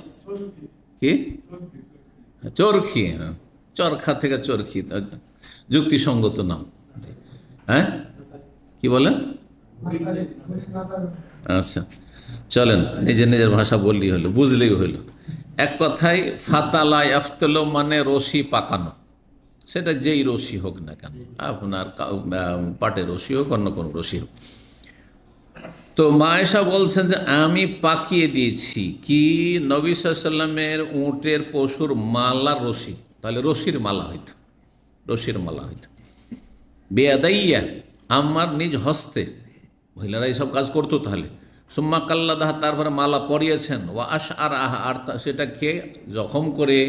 কি? চরখি। চরখা থেকে চরখি, যুক্তিসঙ্গত নাম। কি বলেন? আচ্ছা চলেন, নিজের ভাষা বললেই হলো, বুঝলেই হলো। এক কথায় ফাতালা ইয়াফতালু মানে রশি পাকানো, সেটা যেই রশি হোক না কেন, আপনার পাটের রশি হোক, অন্য কোনো রশি হোক। তো মায়েশা বলছেন যে আমি পাকিয়ে দিয়েছি কি? নবী সাল্লাল্লাহু আলাইহি ওয়াসাল্লামের উটের পশুর মালার রশি, তাহলে রশির মালা হইত, রশির মালা হইত। বেয়াদাইয়া আমার নিজ হস্তে, মহিলারা এইসব কাজ করতো। তাহলে সুম্মা কাল্লাদাহা, তারপরে মালা পরিয়েছেন। ওয়া আশআর আহা, আর সেটাকে জখম করে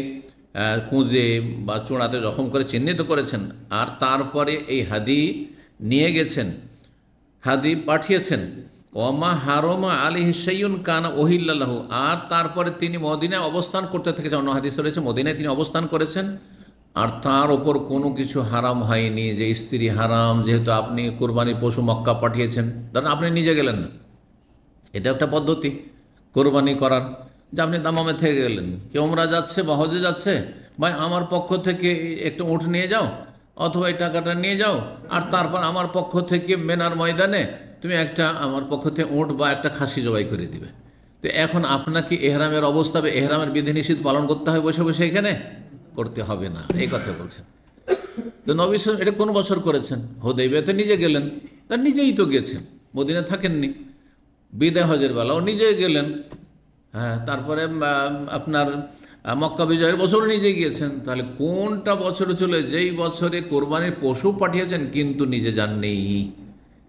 কুঁজে বা চূড়াতে জখম করে চিহ্নিত করেছেন, আর তারপরে এই হাদি নিয়ে গেছেন, হাদি পাঠিয়েছেন। ওমা হারমা আলাইহি শাইউন কানা উহিল্লা লাহু, আর তারপরে তিনি মদিনায় অবস্থান করতে থেকেছেন। অন্য হাদিস রয়েছে মদিনায় তিনি অবস্থান করেছেন, আর তার ওপর কোনো কিছু হারাম হয়নি। যে স্ত্রী হারাম, যেহেতু আপনি কোরবানি পশু মক্কা পাঠিয়েছেন, ধরেন আপনি নিজে গেলেন না, এটা একটা পদ্ধতি কোরবানি করার, যে আপনি দামামে থেকে গেলেন, কেউ ওমরা যাচ্ছে বা হজে যাচ্ছে, ভাই আমার পক্ষ থেকে একটা উট নিয়ে যাও, অথবা এই টাকাটা নিয়ে যাও, আর তারপর আমার পক্ষ থেকে মেনার ময়দানে তুমি একটা আমার পক্ষ থেকে উট বা একটা খাসি জবাই করে দিবে। তো এখন আপনাকে এহরামের অবস্থা, এহরামের বিধিনিষেধ পালন করতে হবে বসে বসে? এখানে করতে হবে না, এই কথা বলছেন। তো নবী সাল্লাল্লাহু আলাইহি ওয়াসাল্লাম এটা কোন বছর করেছেন? হুদাইবিয়াতে নিজে গেলেন, তার নিজেই তো গেছেন, মদিনা থাকেননি। বিদায় হজের বেলাও নিজে গেলেন, তারপরে আপনার মক্কা বিজয়ের বছর নিজে গিয়েছেন। তাহলে কোনটা বছরে চলে, যেই বছরে কোরবানির পশু পাঠিয়েছেন কিন্তু নিজে যাননি,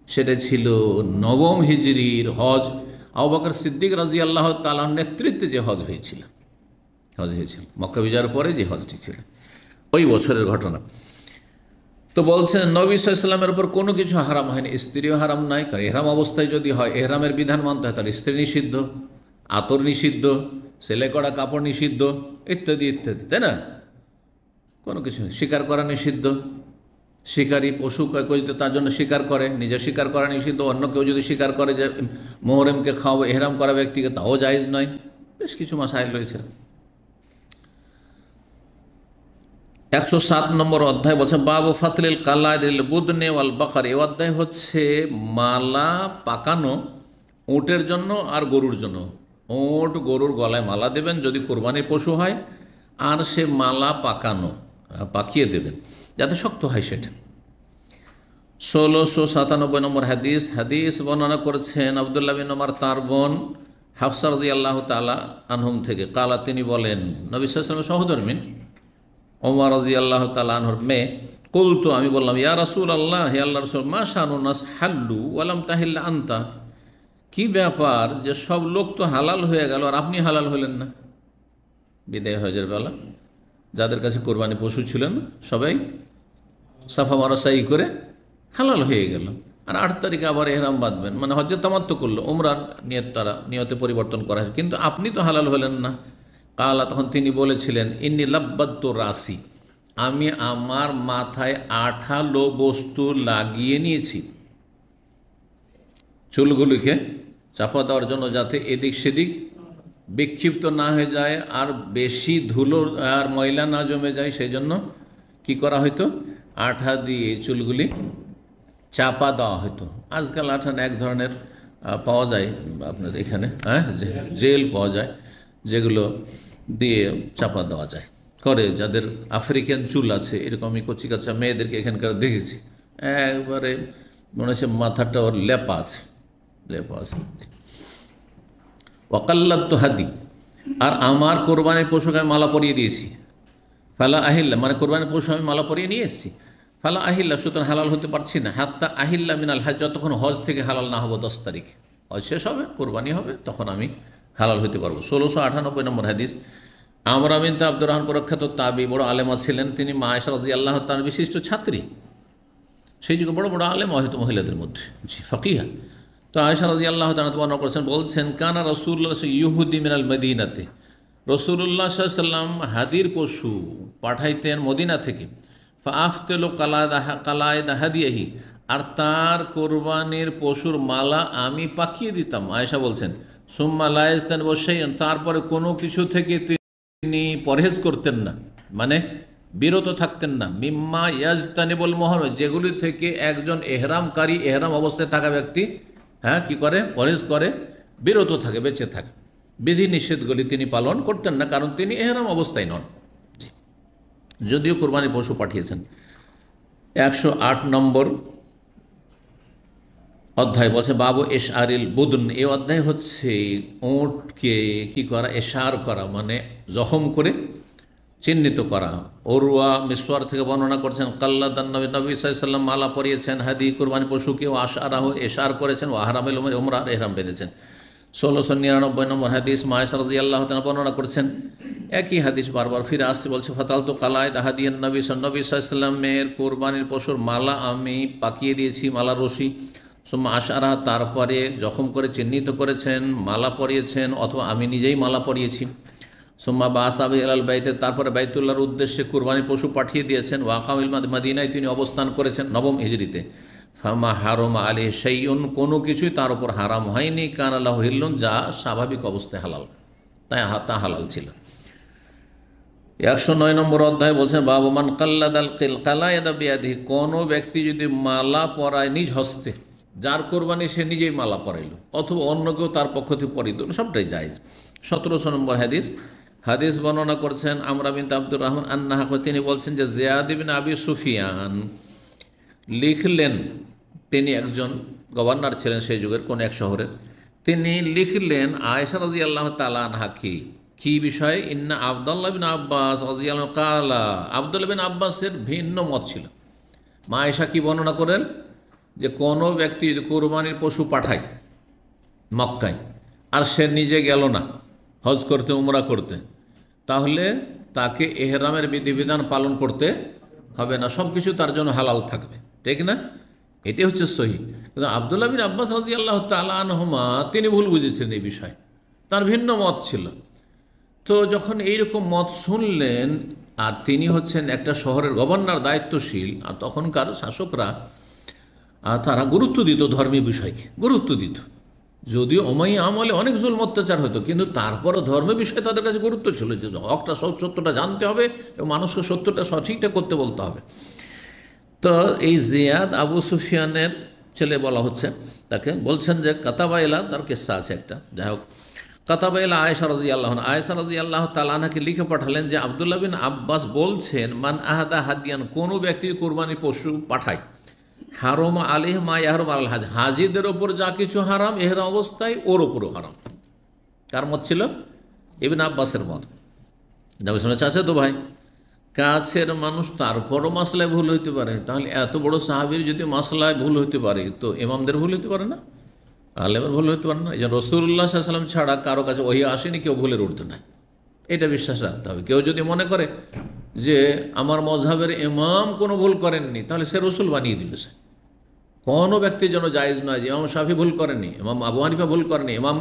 সেটা ছিল নবম হিজরির হজ। আবু বকর সিদ্দিক রাদিয়াল্লাহু তাআলার নেতৃত্বে যে হজ হয়েছিল, মক্কা বিজয়ের পরে যে হজটি ছিল, ওই বছরের ঘটনা। তো বলছেন নবী সাল্লাল্লাহু আলাইহি ওয়াসাল্লামের উপর কোনো কিছু হারাম হয়নি, স্ত্রীও হারাম নাই। কারণ এহরাম অবস্থায় যদি হয়, এহরামের বিধান মানতে হয়, তাহলে স্ত্রী নিষিদ্ধ, আতর নিষিদ্ধ, সেলাই করা কাপড় নিষিদ্ধ, ইত্যাদি ইত্যাদি, তাই না? কোনো কিছু শিকার করা নিষিদ্ধ। শিকারী পশু যদি তার জন্য শিকার করে, নিজে শিকার করা নিষিদ্ধ, অন্য কেউ যদি শিকার করে যে মুহরিমকে খাওয়াবো, এহরাম করা ব্যক্তিকে, তাও জায়েজ নয়। বেশ কিছু মাসাইল রয়েছে। 107 নম্বর অধ্যায় বলছে বাবু ফাতলিল কালাইদিল বুদনে ওয়াল বাকার। এই অধ্যায় হচ্ছে মালা পাকানো উটের জন্য আর গরুর জন্য। উট গরুর গলায় মালা দেবেন যদি কোরবানির পশু হয়, আর সে মালা পাকানো, পাকিয়ে দেবেন যাতে শক্ত হয় সেটা। 1697 নম্বর হাদিস বর্ণনা করেছেন আব্দুল্লাহ বিন ওমর তার বোন হাফসা রাদিয়াল্লাহু তাআলা আনহুম থেকে। কালা, তিনি বলেন, নবী সাল্লাল্লাহু আলাইহি ওয়াসাল্লাম সহধর্মিণ, ওমর রাদিয়াল্লাহু তাআলা আনহুর মেয়ে, কুলতু আমি বললাম, ইয়া রাসূলুল্লাহ, হে আল্লাহর রাসূল, মা শানুন নাস হাল্লু ওয়া লাম তাহিল্লা আনতা, কি ব্যাপার যে সব লোক তো হালাল হয়ে গেল আর আপনি হালাল হলেন না? বিদায় হজের বেলা যাদের কাছে কোরবানি পশু ছিলেন সবাই সাফা মারা সাই করে হালাল হয়ে গেল, আর 8 তারিখে আবার এহরাম বাঁধবেন, মানে হজ্জের তামাত্তু করলো, উমরার নিয়ত তারা নিয়তে পরিবর্তন করা হয়েছে, কিন্তু আপনি তো হালাল হলেন না। কালা, তখন তিনি বলেছিলেন, ইন্নি লাব্বাত্তু রাসি, আমি আমার মাথায় আঠালো বস্তু লাগিয়ে নিয়েছি চুলগুলিকে চাপা দেওয়ার জন্য, যাতে এদিক সেদিক বিক্ষিপ্ত না হয়ে যায় আর বেশি ধুলো আর ময়লা না জমে যায়, সেই জন্য কী করা হয়তো, আঠা দিয়ে চুলগুলি চাপা দেওয়া হতো। আজকাল আঠা এক ধরনের পাওয়া যায় আপনার এখানে, জেল পাওয়া যায়, যেগুলো দিয়ে চাপা দেওয়া যায়, করে যাদের আফ্রিকান চুল আছে, এরকম আমি কচি কাচ্চা মেয়েদেরকে এখানকার দেখেছি, একবারে মনে হচ্ছে মাথাটা ওর লেপা আছে। ওয়াকাল্লাতু হাদি, আর আমার কোরবানির পশুকে আমি মালা পরিয়ে দিয়েছি। ফালা আহিল্লা, মানে কোরবানির পশু আমি মালা পরিয়ে নিয়ে এসেছি। ফালা আহিল্লা, সুতরাং হালাল হতে পারছি না। হাত্তা আহিল্লা মিনাল হজ, যতক্ষণ হজ থেকে হালাল না হবো, 10 তারিখে হজ শেষ হবে, কোরবানি হবে, তখন আমি হালাল হতে পারবো। 1698 নম্বর হাদিস। আমর বিনত আব্দুর রহমান প্রখ্যাত তাবি, বড় আলেমা ছিলেন তিনি, মা আয়েশা রাদিয়াল্লাহু তাআলার বিশিষ্ট ছাত্রী, সেই যুগে বড় বড় আলেমা হয়তো মহিলাদের মধ্যে, জি ফকিহা। তো আয়েশা রাদিয়াল্লাহু তাআলা বর্ণনা করেছেন, বলছেন, কানা রাসূলুল্লাহ ইহুদি মিনাল মদিনাতে, রাসূলুল্লাহ সাল্লাল্লাহু আলাইহি ওয়াসাল্লাম হাদির পশু পাঠাইতেন মদিনা থেকে। ফাআফতেলু কালায়দা হাদিয়াহি, আর তার কোরবানির পশুর মালা আমি পাকিয়ে দিতাম। আয়েশা বলছেন, সুম্মা লা ইয়াজতানিবু শাইআন, তারপরে কোনো কিছু থেকে তিনি পরহেজ করতেন না, মানে বিরত থাকতেন না। মিম্মা ইয়াজতানিবুল মুহরম, যেগুলি থেকে একজন এহরামকারী, এহরাম অবস্থায় থাকা ব্যক্তি কি করে, পরহেজ করে, বিরত থাকে, বেঁচে থাকে। বিধি নিষেধগুলি তিনি পালন করতেন না, কারণ তিনি এহরাম অবস্থায় নন, যদিও কোরবানির পশু পাঠিয়েছেন। 108 নম্বর অধ্যায় বলছে, বাবু এশআরিল বুদন, এই অধ্যায় হচ্ছে ওঁটকে কি করা, এশার করা, মানে জখম করে চিহ্নিত করা। ওরওয়া মিসওয়ার থেকে বর্ণনা করছেন, কাল্লাদান নবী সাল্লাল্লাহু আলাইহি ওয়াসাল্লাম মালা পরিয়েছেন হাদি কোরবানি পশুকে, ও আশআরাহ, এশার করেছেন, ও আহরামিল উমরা, এহরাম বেঁধেছেন। 1699 নম্বর হাদিস। মা আয়েশা রাদিয়াল্লাহু তাআলা বর্ণনা করছেন, একই হাদিস বারবার ফিরে আসছে, বলছে, ফাতালতু কালায়দ হাদিয়ান নবী সাল্লাল্লাহু আলাইহি ওয়াসাল্লামের কোরবানির পশুর মালা আমি পাকিয়ে দিয়েছি, মালা রশি। সুম্মা আশআরাহ, তারপরে জখম করে চিহ্নিত করেছেন, মালা পরিয়েছেন, অথবা আমি নিজেই মালা পরিয়েছি। সুম্মা বাসাবি আলাল বাইতে, তারপরে বাইতুল্লাহর উদ্দেশ্যে কুরবানির পশু পাঠিয়ে দিয়েছেন। ওয়াকামিল মদিনায় তিনি অবস্থান করেছেন 9ম হিজরিতে। ফামা হারমা আলাইহি শাইউন, কোনো কিছুই তার উপর হারাম হয়নি, কানা লাহু হিল্লুন, যা স্বাভাবিক অবস্থায় হালাল, তাই তা হালাল ছিল। 109 নম্বর অধ্যায় বলছেন, বাবু মান কাল্লাদাল কালায়াদা বিয়াদিহি, কোনো ব্যক্তি যদি মালা পরায় নিজ হস্তে, যার কোরবানি সে নিজেই মালা পরাইল, অথবা অন্য কেউ তার পক্ষ থেকে পরিয়ে দিল, সবটাই জায়েজ। 1700 নম্বর হাদিস বর্ণনা করছেন আমরা বিনত আব্দুর রহমান আন্নাহা, তিনি বলছেন যে জিয়াদ ইবনে আবি সুফিয়ান লিখলেন, তিনি একজন গভর্নর ছিলেন সেই যুগের কোন এক শহরের, তিনি লিখলেন আয়েশা রাদিয়াল্লাহু তাআলা আনহাকে, কি বিষয়ে, ইন্না আব্দুল্লাহ বিন আব্বাস রাদিয়াল্লাহু কালা, আব্দুল্লাহ বিন আব্বাসের ভিন্ন মত ছিল। মা আয়েশা কি বর্ণনা করেন, যে কোনো ব্যক্তি যদি কোরবানির পশু পাঠায় মক্কায়, আর সে নিজে গেল না হজ করতে, উমরা করতে, তাহলে তাকে এহরামের বিধিবিধান পালন করতে হবে না, সব কিছু তার জন্য হালাল থাকবে, ঠিক না? এটি হচ্ছে সহি। কিন্তু আব্দুল্লাহ বিন আব্বাস রাদিয়াল্লাহু তাআলা আনহুমা তিনি ভুল বুঝেছিলেন এই বিষয়ে, তার ভিন্ন মত ছিল। তো যখন এইরকম মত শুনলেন, আর তিনি হচ্ছেন একটা শহরের গভর্নর, দায়িত্বশীল, আর তখনকার শাসকরা তারা গুরুত্ব দিত ধর্মীয় বিষয়কে, গুরুত্ব দিত। যদিও উমাইয়া আমলে অনেক জুলম অত্যাচার হতো, কিন্তু তারপরও ধর্মের বিষয়ে তাদের কাছে গুরুত্ব ছিল, যে হকটা সত্যটা জানতে হবে এবং মানুষকে সত্যটা সঠিকটা করতে বলতে হবে। তো এই জিয়াদ আবু সুফিয়ানের ছেলে বলা হচ্ছে, তাকে বলছেন যে কাতাবাইলা, তার কেসা আছে একটা, যাই হোক, কাতাবাইলা আয়েশা রাদিয়াল্লাহু তাআলা আনহাকে লিখে পাঠালেন যে আব্দুল্লাহ বিন আব্বাস বলছেন, মান আহাদা হাদিয়ান, কোনো ব্যক্তি কোরবানির পশু পাঠায়, হারম আলিহ মা ইয়াহরুম আল হাজ, হাজিদের ওপর যা কিছু হারাম এহরাম অবস্থায় ওর ওপরও হারাম। কার মত ছিল? ইবনে আব্বাসের মত। নবী শুনেছে আছে তো ভাই, কাছের মানুষ, তারপরও মাসলায় ভুল হইতে পারে। তাহলে এত বড় সাহাবীর যদি মাসলায় ভুল হইতে পারে, তো ইমামদের ভুল হইতে পারে না, আলেমের ভুল হইতে পারে না? এই যে রাসূলুল্লাহ সাল্লাল্লাহু আলাইহি ওয়াসাল্লাম ছাড়া কারো কাছে ওহী আসেনি, কেউ ভুলের ঊর্ধ্বে নাই, এটা বিশ্বাস রাখতে হবে। কেউ যদি মনে করে যে আমার মযহাবের ইমাম কোনো ভুল করেননি, তাহলে সে রসুল বানিয়ে দিয়েছে। কোনো ব্যক্তির জন্য জায়েজ নয় যে ইমাম শাফি ভুল করেননি, ইমাম আবু হানিফা ভুল করেনি, ইমাম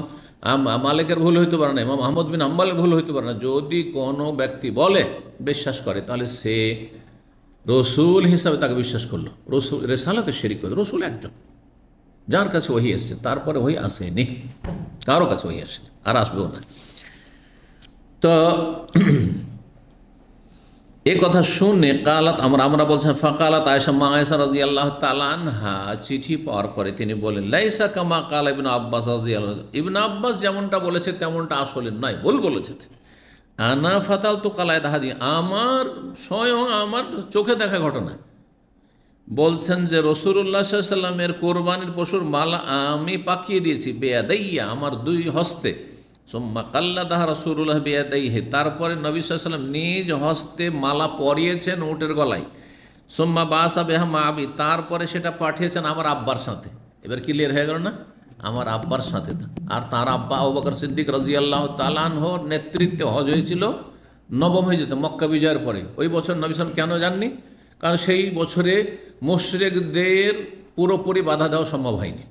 মালিকের ভুল হইতে পারে না, ইমাম আহমদ বিন হাম্বলের ভুল হইতে পারে না। যদি কোনো ব্যক্তি বলে, বিশ্বাস করে, তাহলে সে রসুল হিসাবে তাকে বিশ্বাস করলো, রসুল রেসালাতে শিরিক করলো। রসুল একজন, যার কাছে ওহী এসছে, তারপরে ওহী আসেনি, কারো কাছে ওহী আসেনি, আর আসবেও না। তো এই কথা শুনে কালাত আমরা বলছেন, ফাকালাত আয়েশা, মা আয়েশা রাদিয়াল্লাহু তাআলা আনহা চিঠি পাওয়ার পরে তিনি বলেন, লাইসা কামা কালা ইবনে আব্বাস রাদিয়াল্লাহু, ইবনে আব্বাস যেমনটা বলেছে তেমনটা আসলে নয়, ভুল বলেছে। আনা ফাতালতু কালায় দাহাদি, আমার স্বয়ং আমার চোখে দেখা ঘটনা। বলছেন যে রাসূলুল্লাহ সাল্লাল্লাহু আলাইহি ওয়াসাল্লামের কোরবানির পশুর মালা আমি পাকিয়ে দিয়েছি, বেয়াদাইয়া, আমার দুই হস্তে। সুম্মা কাল্লাদাহা রাসূলুল্লাহ বিয়াদাইহি, তারপরে নবী সাল্লাল্লাহু আলাইহি ওয়াসাল্লাম নিজ হস্তে মালা পরিয়েছেন উটের গলায়। সুম্মা বাসা বিহা মাআবি, তারপরে সেটা পাঠিয়েছেন আমার আব্বার সাথে। এবার ক্লিয়ার হয়ে গেল না? আমার আব্বার সাথে। আর তার আব্বা আবু বকর সিদ্দিক রাদিয়াল্লাহু তাআলা আনহুর নেতৃত্বে হজ হয়েছিল নবম হিজরিতে, মক্কা বিজয়ের পরে। ওই বছর নবী সাল্লাল্লাহু আলাইহি ওয়াসাল্লাম কেন যাননি? কারণ সেই বছরে মুশরিকদের পুরোপুরি বাধা দেওয়া সম্ভব হয়নি।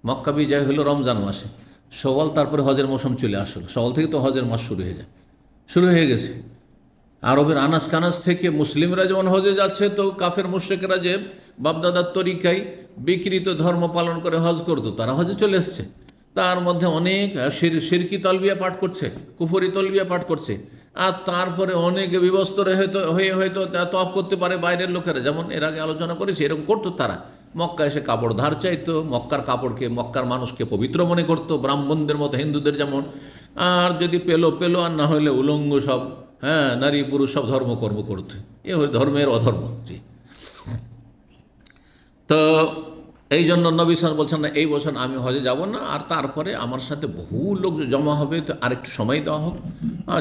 মক্কা বিজয় হলো রমজান মাসে, শওয়াল, তারপরে হজের মৌসুম চলে আসলো। শওয়াল থেকে তো হজের মাস শুরু হয়ে গেছে। আরবের আনাজ কানাজ থেকে মুসলিমরা যেমন হজে যাচ্ছে, তো কাফের মুশরিকরা যে বাপদাদার তরিকায় বিকৃত ধর্ম পালন করে হজ করতো, তারা হজে চলে এসছে। তার মধ্যে অনেক শিরকি তলবিয়া পাঠ করছে, কুফরি তলবিয়া পাঠ করছে। আর তারপরে অনেকে বিবস্ত্র হয়ে হয়তো তওয়াফ করতে পারে বাইরের লোকেরা, যেমন এর আগে আলোচনা করেছি, এরকম করতো তারা। মক্কা এসে কাপড় ধার চাইতো, মক্কার কাপড়কে, মক্কার মানুষকে পবিত্র মনে করতো, ব্রাহ্মণদের মতো হিন্দুদের যেমন। আর যদি পেলো, আর না হলে উলঙ্গ সব, নারী পুরুষ সব ধর্মকর্ম করতো। এ ধর্মের অধর্ম। জি, তো এই জন্য নবী সাল্লাল্লাহু আলাইহি ওয়াসাল্লাম বলছেন না, এই বছর আমি হজে যাব না, আর তারপরে আমার সাথে বহু লোক জমা হবে, তো আরেকটু সময় দেওয়া হোক,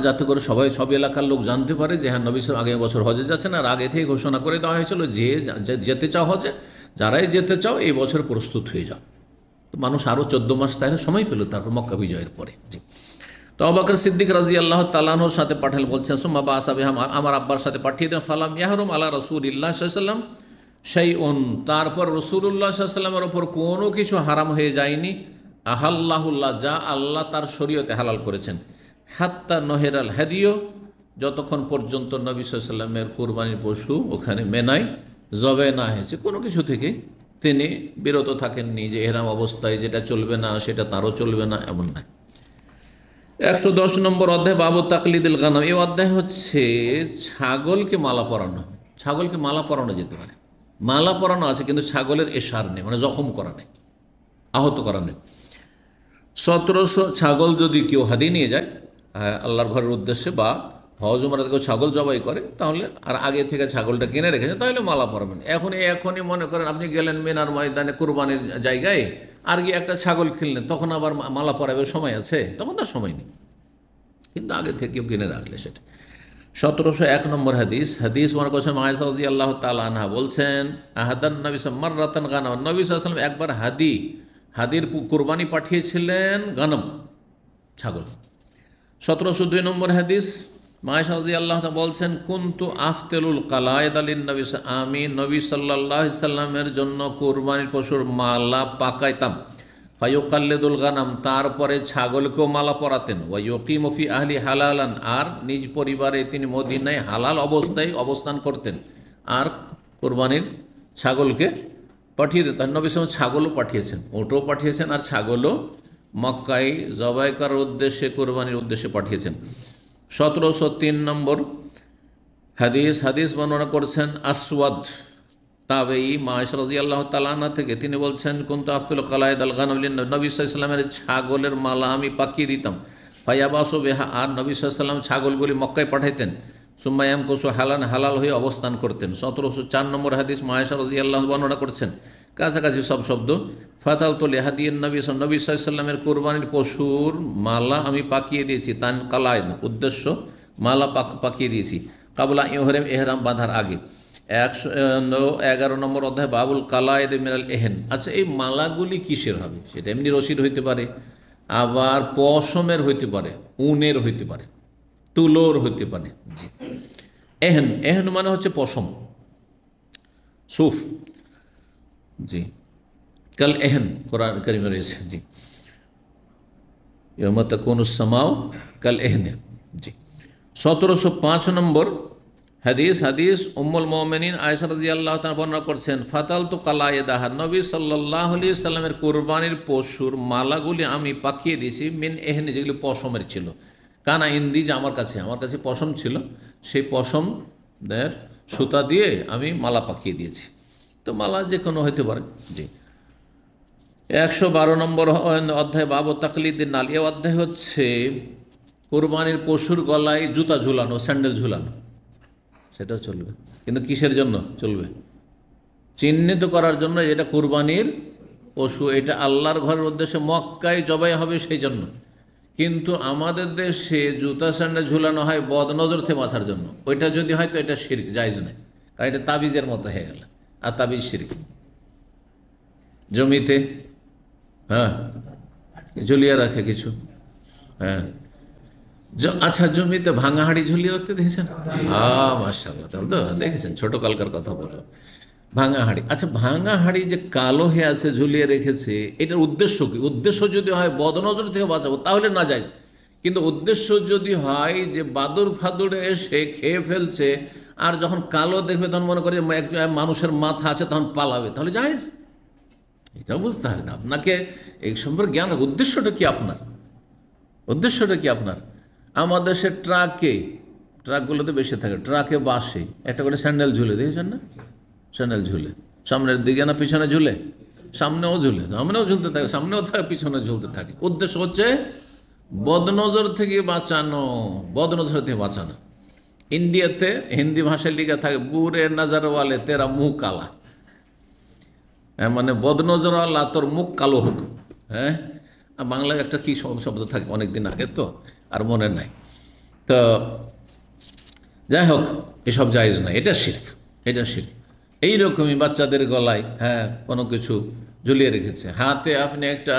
যাতে করে সব এলাকার লোক জানতে পারে যে হ্যাঁ, নবী সাল্লাল্লাহু আলাইহি ওয়াসাল্লাম আগে বছর হজে যাচ্ছেন। আর আগে থেকে ঘোষণা করে দেওয়া হয়েছিল যে যেতে চাও হজে, যারাই যেতে চাও এই বছর প্রস্তুত হয়ে যাও। তো মানুষ আরও 14 মাস তাহলে সময় পেল তারপর মক্কা বিজয়ের পরে। জি, তো আবু বকর সিদ্দিক রাদিয়াল্লাহু তাআলা আনহুর সাথে পাঠালেন। বলছেন, সুম্মা বাসা বিহা, আমার আব্বার সাথে পাঠিয়ে দেন। ফালাম ইয়াহরুম আলা রাসূলিল্লাহ সাল্লাল্লাহু আলাইহি ওয়াসাল্লাম শাইউন, তারপর রাসূলুল্লাহ সাল্লাল্লাহু আলাইহি ওয়াসাল্লামের ওপর কোনো কিছু হারাম হয়ে যায়নি। আহাল্লাহুল্লাহ, যা আল্লাহ তার শরীয়তে হালাল করেছেন। হাত্তা নহেরাল হাদিয়, যতক্ষণ পর্যন্ত নবী সাল্লাল্লাহু আলাইহি ওয়াসাল্লামের কুরবানির পশু ওখানে মেনায় জবে না হয়েছে, কোনো কিছু থেকে তিনি বিরত থাকেননি যে এহরাম অবস্থায় যেটা চলবে না সেটা তারও চলবে না, এমন নয়। 110 নম্বর অধ্যায়, বাবু তাকলিদুল গানাম। এই অধ্যায় হচ্ছে ছাগলকে মালা পরানো। ছাগলকে মালা পরানো যেতে পারে, মালা পরানো আছে, কিন্তু ছাগলের এশার নেই, মানে জখম করা নেই, আহত করা নেই। 1700 ছাগল যদি কেউ হাদিয়ে নিয়ে যায় আল্লাহর ঘরের উদ্দেশ্যে, বা হজ উমরাতে কেউ ছাগল জবাই করে, তাহলে আর আগে থেকে ছাগলটা কিনে রেখেছে, তাহলে মালা পরাবেন। এখনই মনে করেন আপনি গেলেন মিনার ময়দানে কুরবানির জায়গায়, আর গিয়ে একটা ছাগল কিনলেন, তখন আবার মালা পরাবের সময় আছে? তখন তার সময় নেই, কিন্তু আগে থেকে কেউ কিনে রাখলে সেটা। 1701 নম্বর হাদিস মনে করছেন আয়েশা রাদিয়াল্লাহু তাআলা আনহা বলছেন, আহাদান নবী মাররাতান গানাম, নবী সাল্লাল্লাহু আলাইহি ওয়াসাল্লাম একবার হাদির কুরবানি পাঠিয়েছিলেন, গানম, ছাগল। 1702 নম্বর হাদিস, আয়েশা রাদিয়াল্লাহু তাআলা বলছেন, কুনতু আফতেলুল কালায়েদ আলিন নবী, আমি নবী সাল্লাল্লাহু আলাইহি ওয়াসাল্লামের জন্য কুরবানির পশুর মালা পাকাইতাম। ফায়ুকাল্লিদুল গানাম, তারপরে ছাগলকেও মালা পরাতেন। ওয়ায়ুকিমু ফি আহলি হালালান, আর নিজ পরিবারে তিনি মদিনায় হালাল অবস্থায় অবস্থান করতেন। আর কোরবানির ছাগলকে পাঠিয়ে দিতেন। নবী সাল্লাল্লাহু আলাইহি ওয়াসাল্লাম ছাগলও পাঠিয়েছেন, উটও পাঠিয়েছেন, আর ছাগলও মক্কায় জবাই করার উদ্দেশ্যে, কোরবানির উদ্দেশ্যে পাঠিয়েছেন। 1703 নম্বর হাদিস বর্ণনা করছেন আসওয়াদ তাবেঈ আয়েশা রাদিয়াল্লাহু তাআলা আনহা থেকে, তিনি বলছেন, কুনতু আফতুল কালায়েদ আল গানাম লিন নবী সাল্লাল্লাহু আলাইহি ওয়াসাল্লামের ছাগলের মালা আমি পাকিয়ে দিতাম। ফায়াবাসু বিহা, আর নবী সাল্লাল্লাহু আলাইহি ওয়াসাল্লাম ছাগলগুলি মক্কায় পাঠাইতেন। সুম্মা ইয়ামকুসু হালাল হয়ে অবস্থান করতেন। 1704 নম্বর হাদিস আয়েশা রাদিয়াল্লাহু বর্ণনা করছেন, কাছাকাছি সব শব্দ। ফাতালতু লিহাদিয়িন নবী সাল্লাল্লাহু আলাইহি ওয়াসাল্লামের কুরবানির পশুর মালা আমি পাকিয়ে দিয়েছি। তান কালায়েদ উদ্দেশ্য মালা পাকিয়ে দিয়েছি। কাবলা ইহরেম এহরাম বাঁধার আগে। 111 নম্বর অধ্যায় বাবুল কালায়েদ মিনাল এহেন। আচ্ছা, এই মালাগুলি কিসের হবে? সেটা এমনি রশির হইতে পারে, আবার পশমের হইতে পারে, উনের হইতে পারে, তুলোর হইতে পারে। জি, এহেন, এহেন মানে হচ্ছে পশম, সুফ। জি, কাল এহেন কোরআন কারিমে রয়েছে। জি, ইয়াউমা তাকুনুস সামাউ কাল এহনে। জি, 1705 নম্বর হাদিস উম্মুল মুমিনিন আয়েশা রাদিয়াল্লাহু তাআলা বর্ণনা করছেন, ফাতালতু কালায়েদাহা, নবী সাল্লাল্লাহু আলাইহি সাল্লামের কুরবানির পশুর মালাগুলি আমি পাকিয়ে দিয়েছি, মিন এহনে, যেগুলি পশমের ছিল। কানা ইন্দি, যে আমার কাছে পশম ছিল, সেই পশমের সুতা দিয়ে আমি মালা পাকিয়ে দিয়েছি। তো মালা যে কোনো হইতে পারে। জি, 112 নম্বর অধ্যায় বাবু তাকলিদিন নাল। এ অধ্যায় হচ্ছে কোরবানির পশুর গলায় জুতা ঝুলানো, স্যান্ডেল ঝুলানো, সেটাও চলবে। কিন্তু কিসের জন্য চলবে? চিহ্নিত করার জন্য এটা কোরবানির পশু, এটা আল্লাহর ঘরের উদ্দেশ্যে মক্কায় জবাই হবে সেই জন্য। কিন্তু আমাদের দেশে জুতা স্যান্ডেল ঝুলানো হয় বদনজর থেকে বাঁচার জন্য। ওইটা যদি হয় তো এটা শিরক, জায়েজ নয়, কারণ এটা তাবিজের মতো হয়ে গেল, আর তাবিজ শিরক। জমিতে ঝুলিয়ে রাখে কিছু, আচ্ছা, জমিতে ভাঙা হাঁড়ি ঝুলিয়ে রাখতে দেখেছেন? মাশাআল্লাহ, তাহলে তো দেখেছেন, ছোট কালকার কথা বললাম। ভাঙা হাঁড়ি, আচ্ছা, ভাঙা হাঁড়ি যে কালো হয়ে আছে ঝুলিয়ে রেখেছে, এটার উদ্দেশ্য কি? উদ্দেশ্য যদি হয় বদনজর থেকে বাঁচাবো, তাহলে না যায়। কিন্তু উদ্দেশ্য যদি হয় যে বাদুর ফাদুরে এসে খেয়ে ফেলছে, আর যখন কালো দেখবে তখন মনে করে মানুষের মাথা আছে, তখন পালাবে, তাহলে জায়েজ। এটা বুঝতে হবে না আপনাকে, এই সম্পর্কে জ্ঞান। উদ্দেশ্যটা কি আপনার? উদ্দেশ্যটা কি আপনার? আমাদের দেশের ট্রাকগুলোতে বেশি থাকে, ট্রাকে বাসে একটা করে স্যান্ডেল ঝুলে, দেখেছেন না? স্যান্ডেল ঝুলে, সামনের দিকে না পিছনে ঝুলে? সামনেও ঝুলে, সামনেও ঝুলতে থাকে, সামনেও থাকে, পিছনে ঝুলতে থাকে। উদ্দেশ্য হচ্ছে বদনজর থেকে বাঁচানো, বদনজর থেকে বাঁচানো। ইন্ডিয়াতে হিন্দি ভাষায় লেখা থাকে, বুরে নজর ওয়ালে তেরা মুখ কালা, মানে বদনজর ওয়ালা তোর মুখ কালো হোক। হ্যাঁ, বাংলায় একটা কী শব্দ থাকে, অনেকদিন আগে তো আর মনে নাই। তো যাই হোক, এসব জায়েজ নয়, এটা শিরক, এটা শিরক। এইরকমই বাচ্চাদের গলায় কোনো কিছু ঝুলিয়ে রেখেছে, হাতে আপনি একটা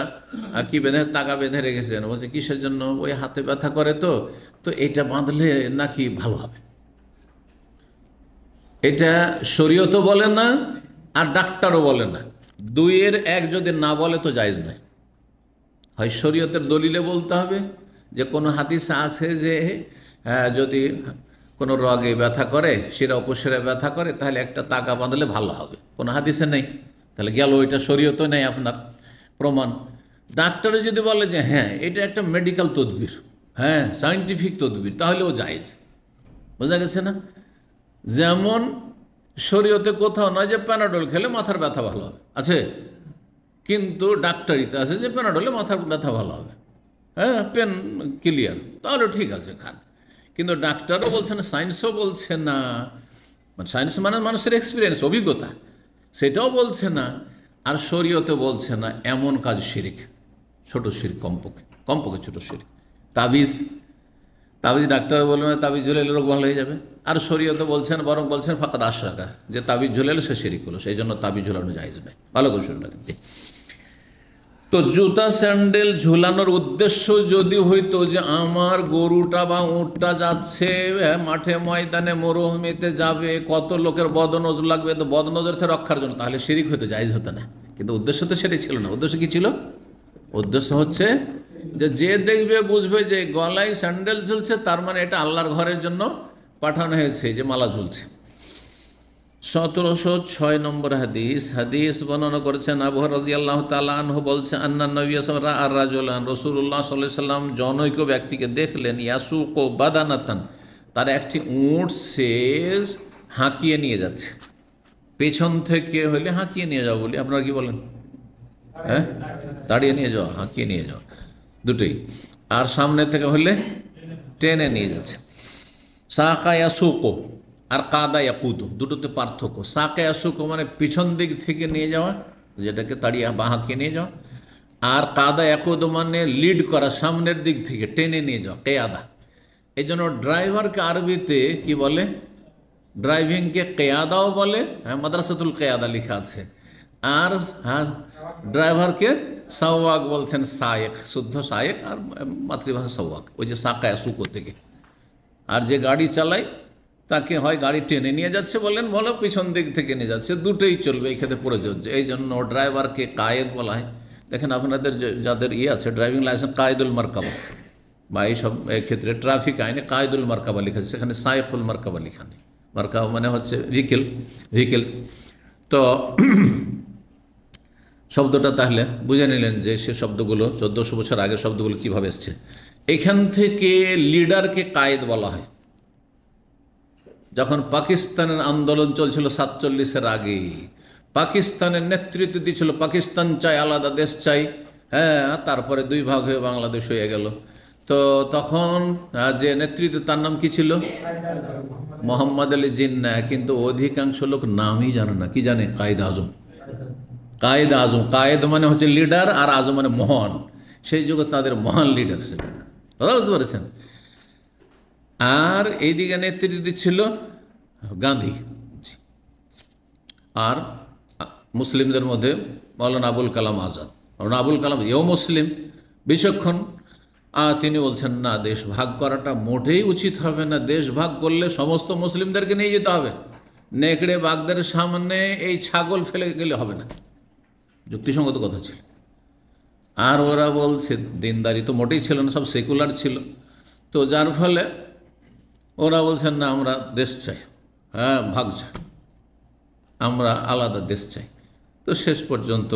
কি বেঁধে, তাগা বেঁধে রেখেছেন, বলছে কিসের জন্য? ওই হাতে ব্যথা করে তো এটা বাঁধলে নাকি ভালো হবে। এটা শরীয়তও বলে না, আর ডাক্তারও বলে না। দুইয়ের এক যদি না বলে তো জায়েজ নয়। হয় শরীয়তের দলিলে বলতে হবে যে কোনো হাদিসে আছে যে যদি কোনো রোগে ব্যথা করে, শিরা উপশিরা ব্যথা করে, তাহলে একটা তাগা বাঁধলে ভালো হবে। কোনো হাদিসে নেই, তাহলে গেল, ওইটা শরীয়তও নেই আপনার প্রমাণ। ডাক্তারে যদি বলে যে হ্যাঁ এটা একটা মেডিকেল তদবির, সায়েন্টিফিক তদবির, তাহলেও জায়েজ। বোঝা গেছে না? যেমন শরীয়তে কোথাও নয় যে প্যানাডল খেলে মাথার ব্যথা ভালো হবে, আছে, কিন্তু ডাক্তারিতে আছে যে প্যানাডলে মাথার ব্যথা ভালো হবে, পেন ক্লিয়ার, তাহলে ঠিক আছে খান। কিন্তু ডাক্তারও বলছে না, সায়েন্সও বলছে না, সায়েন্স মানে মানুষের এক্সপিরিয়েন্স, অভিজ্ঞতা, সেটাও বলছে না, আর শরীয়তে বলছে না। এমন কাজ শিরক, ছোট শিরক, কমপক্ষে ছোট শিরক। তাবিজ ডাক্তার বলবে তাবিজ ঝুলেলে রোগ ভালো হয়ে যাবে, আর শরীয়তে বলছেন, বরং বলছেন ফাকাদ আশরাকা, যে তাবিজ ঝুলেলে সে শিরক হলো, সেই জন্য তাবিজ ঝুলানো জায়েজ নয়। ভালো করে শুনলেন। তো জুতা স্যান্ডেল ঝুলানোর উদ্দেশ্য যদি হইতো যে আমার গরুটা বা উটটা যাচ্ছে মাঠে ময়দানে মরুভূমিতে যাবে, কত লোকের বদনজর লাগবে, তো বদনজর থেকে রক্ষার জন্য, তাহলে শিরিক হইতো, জায়েজ হতো না। কিন্তু উদ্দেশ্য তো সেটাই ছিল না। উদ্দেশ্য কি ছিল? উদ্দেশ্য হচ্ছে যে দেখবে বুঝবে যে গলায় স্যান্ডেল ঝুলছে, তার মানে এটা আল্লাহর ঘরের জন্য পাঠানো হয়েছে, যে মালা ঝুলছে। 1706 নম্বর হাদিস বর্ণনা করেছেন আবু হুরায়রা রাদিয়াল্লাহু তাআলা আনহু, বলছেন আন্না নবী সাল্লাল্লাহু আলাইহি ওয়াসাল্লাম রাজুলান, রাসূলুল্লাহ সাল্লাল্লাহু আলাইহি ওয়াসাল্লাম জনৈক ব্যক্তিকে দেখলেন, ইয়াসুকু বাদানাতান, তার একটি উট সে হাঁকিয়ে নিয়ে যাচ্ছে। পেছন থেকে হইলে হাঁকিয়ে নিয়ে যাও বলি, আপনারা কি বলেন? দাঁড়িয়ে নিয়ে যাও, হাঁকিয়ে নিয়ে যাও, দুটোই। আর সামনে থেকে হইলে টেনে নিয়ে যাচ্ছে। সাকা ইয়াসুকু আর কাদা ইয়াকুতু, দুটোতে পার্থক্য। সাকা ইয়াসুকু মানে পিছন দিক থেকে নিয়ে যাওয়া, যেটাকে তাড়িয়ে বা হাঁকিয়ে নিয়ে যাওয়া, আর কাদা ইয়াকুতু মানে লিড করা, সামনের দিক থেকে টেনে নিয়ে যাওয়া, কেয়াদা। এই জন্য ড্রাইভারকে আরবিতে কি বলে? ড্রাইভিংকে কেয়াদাও বলে, হ্যাঁ মাদ্রাসাতুল কেয়াদা লেখা আছে। আর হ্যাঁ ড্রাইভারকে সাওয়াক বলছেন, সায়েক, শুদ্ধ সায়েক, আর মাতৃভাষা সাওয়াক, ওই যে সাকায় সুকো থেকে। আর যে গাড়ি চালায় তাকে হয় গাড়ি টেনে নিয়ে যাচ্ছে বলেন, বলো পিছন দিক থেকে নিয়ে যাচ্ছে, দুটোই চলবে, এই ক্ষেত্রে প্রযোজ্য। এই জন্য ড্রাইভারকে কায়েদ বলা হয়। দেখেন আপনাদের যাদের আছে ড্রাইভিং লাইসেন্স, কায়েদুল মারকাবা বা এইসব ক্ষেত্রে ট্রাফিক আইনে কায়েদুল মারকাবা লেখা আছে, সেখানে সায়েকুল মারকাবা লেখা নেই। মারকাবা মানে হচ্ছে ভেহিকেলস। তো শব্দটা তাহলে বুঝে নিলেন যে সে শব্দগুলো 1400 বছর আগের শব্দগুলো কীভাবে এসছে। এখান থেকে লিডারকে কায়েদ বলা হয়। যখন পাকিস্তানের আন্দোলন চলছিল 47-এর আগে, পাকিস্তানের নেতৃত্ব দিয়েছিল পাকিস্তান চাই, আলাদা দেশ চাই, হ্যাঁ, তারপরে দুই ভাগ হয়ে বাংলাদেশ হয়ে গেল। তো তখন যে নেতৃত্ব তার নাম কি ছিল? মোহাম্মদ আলী জিন্নাহ। কিন্তু অধিকাংশ লোক নামই জানে না। কি জানে? কায়েদ আজম। কায়েদ আজম, কায়েদ মানে হচ্ছে লিডার, আর আজম মানে মহান। সেই যুগে তাদের মহান লিডার ছিল, বুঝতে পেরেছেন। আর এইদিকে নেতৃত্ব দিচ্ছিল গান্ধী। আর মুসলিমদের মধ্যে মৌলানা আবুল কালাম আজাদ। মৌলানা আবুল কালাম এও মুসলিম, বিচক্ষণ। আর তিনি বলছেন না, দেশ ভাগ করাটা মোটেই উচিত হবে না। দেশ ভাগ করলে সমস্ত মুসলিমদেরকে নিয়ে যেতে হবে, নেকড়ে বাঘদের সামনে এই ছাগল ফেলে গেলে হবে না। যুক্তিসঙ্গত কথা ছিল। আর ওরা বলছে, দিনদারি তো মোটেই ছিল না, সব সেকুলার ছিল। তো যার ফলে ওরা বলছেন না, আমরা দেশ চাই, হ্যাঁ ভাগ চাই, আমরা আলাদা দেশ চাই। তো শেষ পর্যন্ত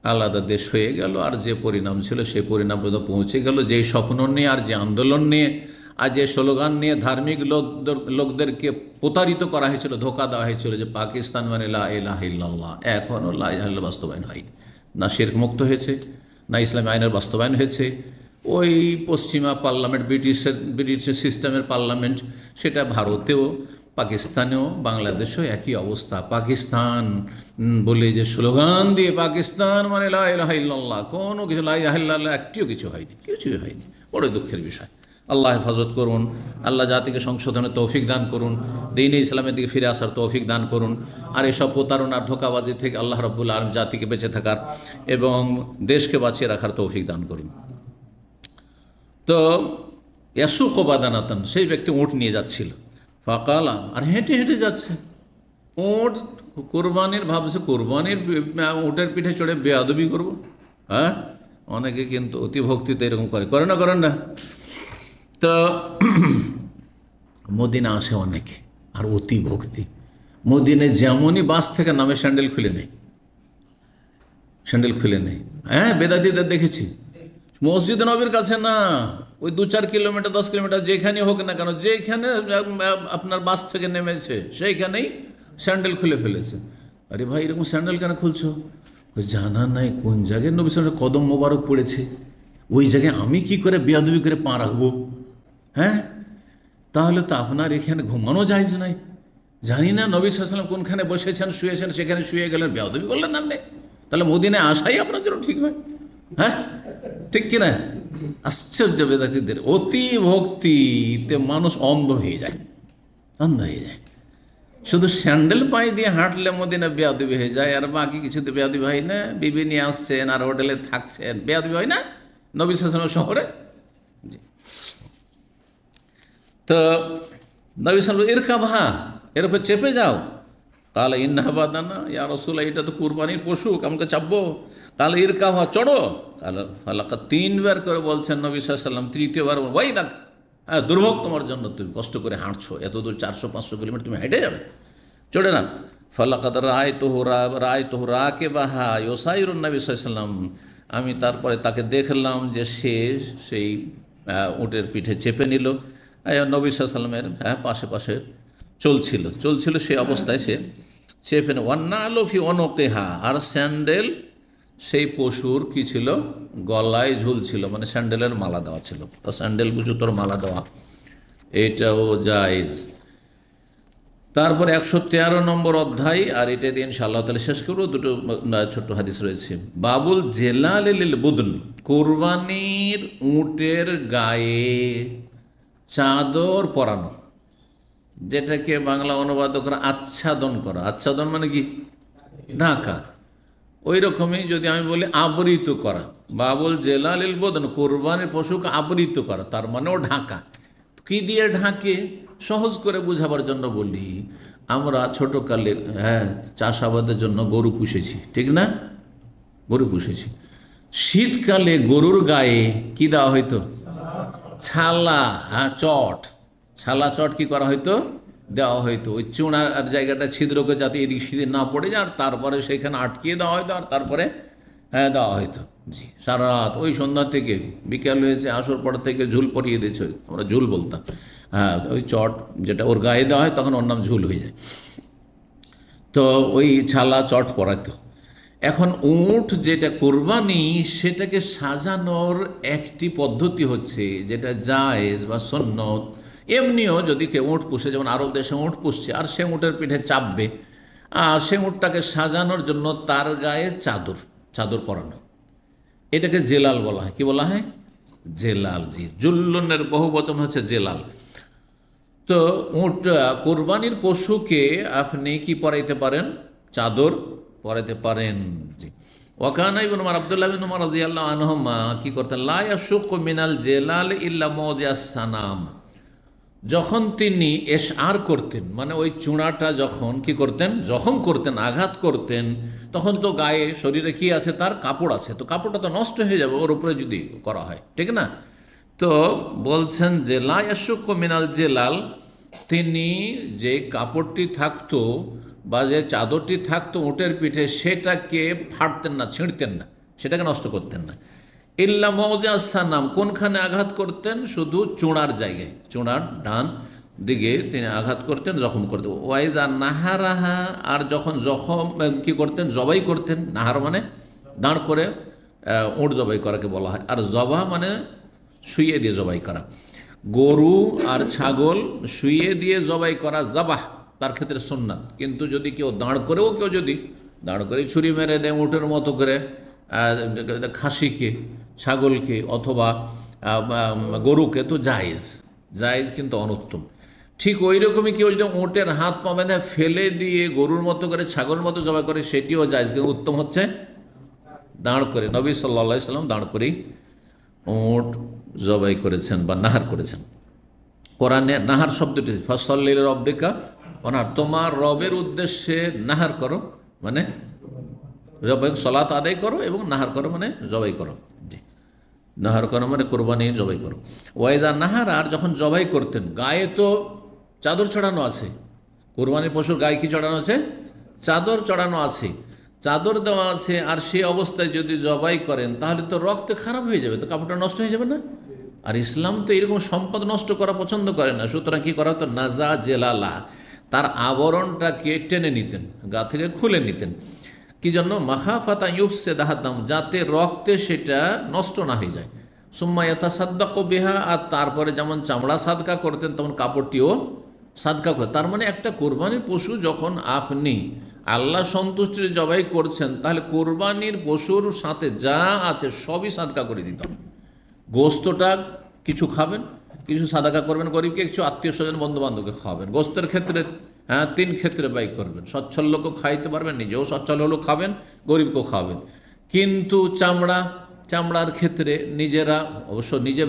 আলাদা দেশ হয়ে গেল। আর যে পরিণাম ছিল সেই পরিণাম পর্যন্ত পৌঁছে গেল। যেই স্বপ্ন নিয়ে আর যে আন্দোলন নিয়ে আর যে স্লোগান নিয়ে ধার্মিক লোকদেরকে প্রতারিত করা হয়েছিল, ধোকা দেওয়া হয়েছিল যে পাকিস্তান মানে লা ইলাহা ইল্লাল্লাহ, এখনও লা ইলাহা ইল্লাল্লাহ বাস্তবায়ন হয়নি। না শিরক মুক্ত হয়েছে, না ইসলামী আইনের বাস্তবায়ন হয়েছে। ওই পশ্চিমা পার্লামেন্ট, ব্রিটিশ সিস্টেমের পার্লামেন্ট, সেটা ভারতেও, পাকিস্তানেও, বাংলাদেশেও একই অবস্থা। পাকিস্তান বলে যে স্লোগান দিয়ে পাকিস্তান মানে লা ইলাহা ইল্লাল্লাহ, কোনো কিছু লা ইলাহা ইল্লাল্লাহ একটিও কিছু হয়নি, কিছুই হয়নি। বড় দুঃখের বিষয়। আল্লাহ হেফাজত করুন, আল্লাহ জাতিকে সংশোধনের তৌফিক দান করুন, দ্বীন-ই ইসলামের দিকে ফিরে আসার তৌফিক দান করুন। আর এসব প্রতারণার ধোঁকাবাজি থেকে আল্লাহ রাব্বুল আলামিন জাতিকে বেঁচে থাকার এবং দেশকে বাঁচিয়ে রাখার তৌফিক দান করুন। তো ইয়াসুক বাদানাতান, সেই ব্যক্তি উট নিয়ে যাচ্ছিল। ফাকালা, আর হেঁটে হেঁটে যাচ্ছে। উট কোরবানির ভাবছে, কোরবানির উটের পিঠে চড়ে বেয়াদবি করব। হ্যাঁ, অনেকে কিন্তু অতিভক্তিতে এরকম করেন না। তো মদিনা আসে অনেকে, আর অতি ভক্তি। মদিনে যেমনই বাস থেকে নামে স্যান্ডেল খুলে নেই। হ্যাঁ, বেদাতিদের দেখেছি। মসজিদ নবীর কাছে না, ওই 2-4 কিলোমিটার 10 কিলোমিটার যেখানে হোক না কেন, যেখানে আপনার বাস থেকে নেমেছে সেইখানেই স্যান্ডেল খুলে ফেলেছে। আরে ভাই, এরকম স্যান্ডেল কেন খুলছো? জানা নাই কোন জায়গায় নবী সাল্লাল্লাহু আলাইহি ওয়াসাল্লাম কদম মোবারক পড়েছে, ওই জায়গায় আমি কি করে বেয়াদবি করে পা রাখবো? হ্যাঁ, তাহলে তো আপনার এখানে ঘুমানো জায়েজ নাই। জানি না নবী সাল্লাল্লাহু আলাইহি ওয়াসাল্লাম কোনখানে বসেছেন, শুয়েছেন, সেখানে শুয়ে গেলেন, বেয়াদবি করলেন আপনি। তাহলে মদিনায় আসাই আপনার জন্য ঠিক নয়। হ্যাঁ, ঠিক কিনা? আশ্চর্য বেদাতীদের অতি ভক্তিতে মানুষ অন্ধ হয়ে যায়। শুধু স্যান্ডেল পায়ে দিয়ে হাঁটলে মদিনা বেয়াদবি হয়ে যায়, আর বাকি কিছুতে বেয়াদবি হয় না। বিবি নিয়ে আসছেন আর হোটেলে থাকছেন, বেয়াদবি হয় না নবী সাল্লাল্লাহু আলাইহি ওয়াসাল্লাম শহরে? তো নবী সাল্লাল্লাহু ইরকাবহা, এর উপর চেপে যাও। তাহলে ইন্নাহা বাদানা, ইয়া রাসূলুল্লাহ, এটা তো কুরবানির পশু, আমাকে চাপবো। তাহলে ইরকাবহা, চড়ো। তাহলে ফালাকা 3 বার করে বলছেন নবী সাল্লাল্লাহু আলাইহি ওয়াসাল্লাম। তৃতীয়বার ওয়াই লাক, হ্যাঁ দুর্ভোগ তোমার জন্য, তুমি কষ্ট করে হাঁটছো এত দূর, 400-500 কিলোমিটার তুমি হেঁটে যাবে, চড়ে না। ফালাকাদ রাআইতুহু রাকিবাহা ইউসাইরুন নবী সাল্লাল্লাহু আলাইহি ওয়াসাল্লাম, আমি তারপরে তাকে দেখলাম যে সে সেই উটের পিঠে চেপে নিল, নবী সাল্লাল্লাহু আলাইহি ওয়াসাল্লামের পাশে পাশে চলছিল সেই অবস্থায় সে চেপে নেয়। ওয়ান্নালু ফি উনুকিহা, আর স্যান্ডেল সেই পশুর কি ছিল? গলায় ঝুলছিল, মানে স্যান্ডেলের মালা দেওয়া ছিল। তো স্যান্ডেল জুতোর মালা দেওয়া এটাও জায়েজ। তারপর 113 নম্বর অধ্যায়, আর এটা দিয়ে ইনশাআল্লাহ তাআলা শেষ করব। দুটো ছোট্ট হাদিস রয়েছে। বাবুল জেলাল লিল বুদন, কুরবানির উটের গায়ে চাদর পরানো। যেটাকে বাংলা অনুবাদ করা আচ্ছাদন করা। আচ্ছাদন মানে কি? ঢাকা। ওই রকমই যদি আমি বলি আবৃত করা, বাবুল জেলালিল বদন, কোরবানির পশুকে আবৃত করা, তার মানেও ঢাকা। কি দিয়ে ঢাকে? সহজ করে বুঝাবার জন্য বলি, আমরা ছোটোকালে চাষাবাদের জন্য গরু পুষেছি, ঠিক না? গরু পুষেছি। শীতকালে গরুর গায়ে কি দেওয়া হইতো? ছালা, চট, ছালা চট কি করা হইতো? দেওয়া হইতো। ওই চুনার জায়গাটা ছিদ্রকে যাতে এদিক সেদিক না পড়ে যায়, আর তারপরে সেইখানে আটকিয়ে দেওয়া হইতো, আর তারপরে দেওয়া হইতো। জি, সারা রাত ওই সন্ধ্যা থেকে বিকেল হয়েছে, আসর পর থেকে ঝুল পরিয়ে দিয়েছে, আমরা ঝুল বলতাম। ওই চট যেটা ওর গায়ে দেওয়া হয় তখন ওর নাম ঝুল হয়ে যায়। তো ওই ছালা চট পরাতো। এখন উট যেটা কোরবানি, সেটাকে সাজানোর একটি পদ্ধতি হচ্ছে যেটা জায়েজ বা সুন্নত। এমনিও যদি কেউ উট পুষে, যেমন আরব দেশে উট পুষছে, আর সে উটের পিঠে চাপবে, আর সে উটটাকে সাজানোর জন্য তার গায়ে চাদর পরানো, এটাকে জেলাল বলা হয়। কি বলা হয়? জেলাল। জি, জুল্লুনের বহু বচন হচ্ছে জেলাল। তো উট কোরবানির পশুকে আপনি কি পরাইতে পারেন? চাদর পরাইতে পারেন। জি, ওয়াকানা ইবনে উমর, আব্দুল্লাহ ইবনে উমর রাদিয়াল্লাহু আনহুমা কি করতেন? লা ইয়াশুকু মিনাল জেলাল ইল্লা মাওজিআস সানাম। যখন তিনি এশআর করতেন, মানে ওই চূড়াটা যখন কি করতেন, জখম করতেন, আঘাত করতেন, তখন তো গায়ে শরীরে কি আছে? তার কাপড় আছে, তো কাপড়টা তো নষ্ট হয়ে যাবে ওর উপরে যদি করা হয়, ঠিক না? তো বলছেন যে লা ইয়াশুকু মিনাল জেলাল, তিনি যে কাপড়টি থাকতো বা যে চাদরটি থাকতো উটের পিঠে, সেটাকে ফাড়তেন না, ছিঁড়তেন না, সেটাকে নষ্ট করতেন না। ইল্লা মাওজিআস সানাম, কোনখানে আঘাত করতেন? শুধু চূড়ার জায়গায়, চূড়ার ডান দিকে তিনি আঘাত করতেন, জখম করতেন। ওয়াইজা নাহারাহা, আর যখন জখম কি করতেন? জবাই করতেন। নাহার মানে দাঁড় করে উট জবাই করাকে বলা হয়, আর জবা মানে শুইয়ে দিয়ে জবাই করা। গরু আর ছাগল শুইয়ে দিয়ে জবাই করা জবাহ, তার ক্ষেত্রে সুন্নাত। কিন্তু যদি কেউ দাঁড় করেও, কেউ যদি দাঁড় করে ছুরি মেরে দেয় উটের মতো করে খাসিকে, ছাগলকে অথবা গরুকে, তো জায়েজ কিন্তু অনুত্তম। ঠিক ওই রকমই কেউ যদি উটের হাত পা বেঁধে ফেলে দিয়ে গরুর মতো করে, ছাগলের মতো জবাই করে, সেটিও জায়েজ, কিন্তু উত্তম হচ্ছে দাঁড় করে। নবী সাল্লাল্লাহু আলাইহি সাল্লাম দাঁড় করেই উট জবাই করেছেন বা নাহার করেছেন। কোরআনে নাহার শব্দটি ফাসাল্লি লিরাব্বিকা ওয়ানহার, তোমার রবের উদ্দেশ্যে নাহার করো, মানে সালাত আদায় করো, এবং নাহার করো মানে জবাই করো। জি, নাহার করো মানে কোরবানি জবাই করো। ওয়াইদা নাহার, আর যখন জবাই করতেন, গায়ে তো চাদর চড়ানো আছে, কোরবানির পশুর গায়ে কি চড়ানো আছে? চাদর চড়ানো আছে, চাদর দেওয়া আছে। আর সে অবস্থায় যদি জবাই করেন, তাহলে তো রক্ত খারাপ হয়ে যাবে, তো কাপড়টা নষ্ট হয়ে যাবে না? আর ইসলাম তো এরকম সম্পদ নষ্ট করা পছন্দ করে না। সুতরাং কী করা হতো? নাজা জেলালা, তার আবরণটাকে টেনে নিতেন, গা থেকে খুলে নিতেন। কি জন্য? মাখাফাতা ইউফসিদাহাদাম, যাতে রক্তে সেটা নষ্ট না হয়ে যায়। সুম্মা ইয়াতাসাদ্দাকু বিহা, আর তারপরে যেমন চামড়া সাদকা করতেন, তেমন কাপড়টিও সাদকা করে। তার মানে একটা কোরবানির পশু যখন আপনি আল্লাহ সন্তুষ্টির জবাই করছেন, তাহলে কোরবানির পশুর সাথে যা আছে সবই সাদকা করে দিতাম। গোস্তটা কিছু খাবেন, কিছু সাদাকা করবেন গরিবকে, কিছু আত্মীয় স্বজন বন্ধু বান্ধবকে খাওয়াবেন। গোস্তের ক্ষেত্রে 3 ক্ষেত্রে ব্যয় করবেন। সচ্ছল লোকও খাইতে পারবেন, নিজেও সচ্ছল হলেও খাবেন, গরিবকেও খাওয়াবেন। কিন্তু চামড়ার ক্ষেত্রে নিজেরা অবশ্য নিজে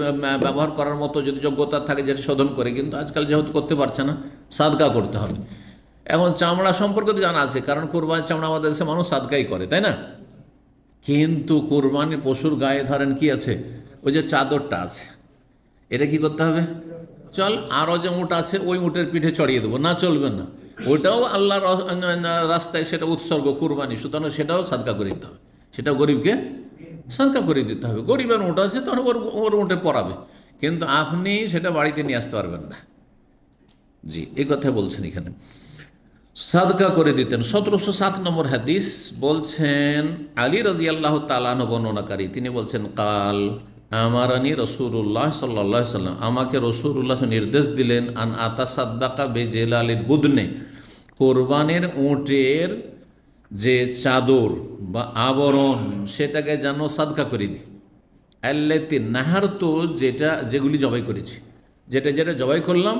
ব্যবহার করার মতো যদি যোগ্যতা থাকে, যেটা শোধন করে, কিন্তু আজকাল যেহেতু করতে পারছে না, সাদকা করতে হবে। এখন চামড়া সম্পর্কে তো জানা আছে, কারণ কোরবানির চামড়া আমাদের দেশে মানুষ সাদকাই করে, তাই না? কিন্তু কোরবানির পশুর গায়ে ধরেন কি আছে? ওই যে চাদরটা আছে, এটা কি করতে হবে? চল আরও যে উট আছে, ওই উটের পিঠে চড়িয়ে দেবো, না, চলবে না। ওইটাও আল্লাহর রাস্তায় সেটা উৎসর্গ, কুরবানি, সুতরাং সেটাও সাদকা করে দিতে হবে, সেটাও গরিবকে সাদকা করে দিতে হবে। গরিবের উট আছে, তখন ওর উঠে পড়াবে, কিন্তু আপনি সেটা বাড়িতে নিয়ে আসতে পারবেন না। জি, এই কথা বলছেন এখানে, সাদকা করে দিতেন। 1707 নম্বর হাদিস বলছেন, আলী রাদিয়াল্লাহু তাআলা আনহু বর্ণনাকারী, তিনি বলছেন, কাল আমারানি রাসূলুল্লাহ সাল্লাল্লাহু আলাইহি ওয়াসাল্লাম, আমাকে রাসূলুল্লাহ নির্দেশ দিলেন, আন আতাসাদ্দাকা বিজেলালিল বুদনে, কোরবানের উটের যে চাদর বা আবরণ, সেটাকে যেন সাদকা করে দিই। আল্লাতি নাহার, তো যেগুলি জবাই করেছি, যেটা জবাই করলাম,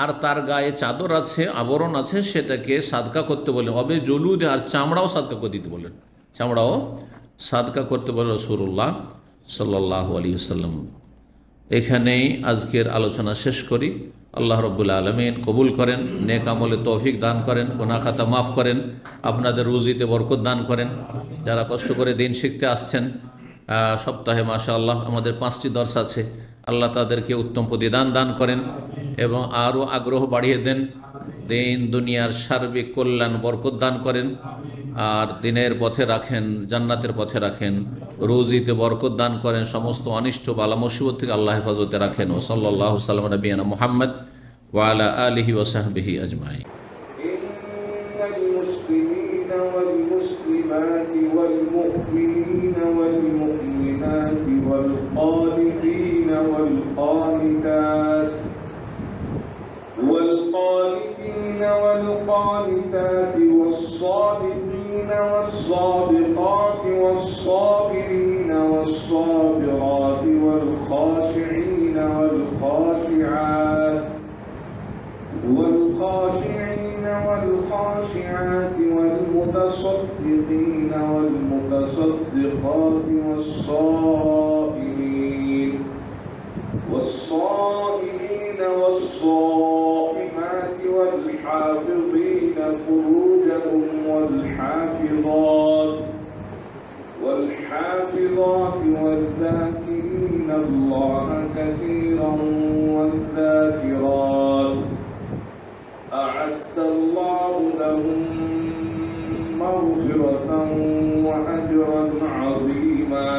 আর তার গায়ে চাদর আছে, আবরণ আছে, সেটাকে সাদকা করতে বলেন। অবে জলুদে, আর চামড়াও সাদকা করে দিতে বলেন, চামড়াও সাদকা করতে বলেন রাসূলুল্লাহ সাল্লাল্লাহু আলাইহি ওয়াসাল্লাম। এখানেই আজকের আলোচনা শেষ করি। আল্লাহ রাব্বুল আলামিন কবুল করেন, নেক আমলে তৌফিক দান করেন, গুনাহ খাতা মাফ করেন, আপনাদের রুজিতে বরকত দান করেন। যারা কষ্ট করে দিন শিখতে আসছেন, সপ্তাহে মাশাআল্লাহ আমাদের 5টি দর্স আছে, আল্লাহ তাদেরকে উত্তম প্রতিদান দান করেন এবং আরও আগ্রহ বাড়িয়ে দেন। দিন দুনিয়ার সার্বিক কল্যাণ বরকত দান করেন, আর দিনের পথে রাখেন, জান্নাতের পথে রাখেন, রুজিতে বরকত দান করেন, সমস্ত অনিষ্ট বালা মুসিবত থেকে আল্লাহ হেফাজতে রাখেন। ও সাল্লাল্লাহু সাল্লাম নবিয়ানা মুহাম্মদ ওয়া আলা আলিহি ওয়া সাহবিহি আজমাইন। ইন্নাল মুসলিমিনা ওয়াল মুসলিমাতি ওয়াল মুমিনিনা ওয়াল মুমিনাতি ওয়াল কানিতিনা ওয়াল কানিতাত والقانتين والقانتات والصادقين والصادقات والصابرين والصابرات والخاشعين والخاشعات والخاشعات والمتصدقين والمتصدقات والصائمين والصائمات والحافظين فروجهم والحافظات والذاكرين الله كثيرا والذاكرات أعد الله لهم مغفرة وأجرا عظيما.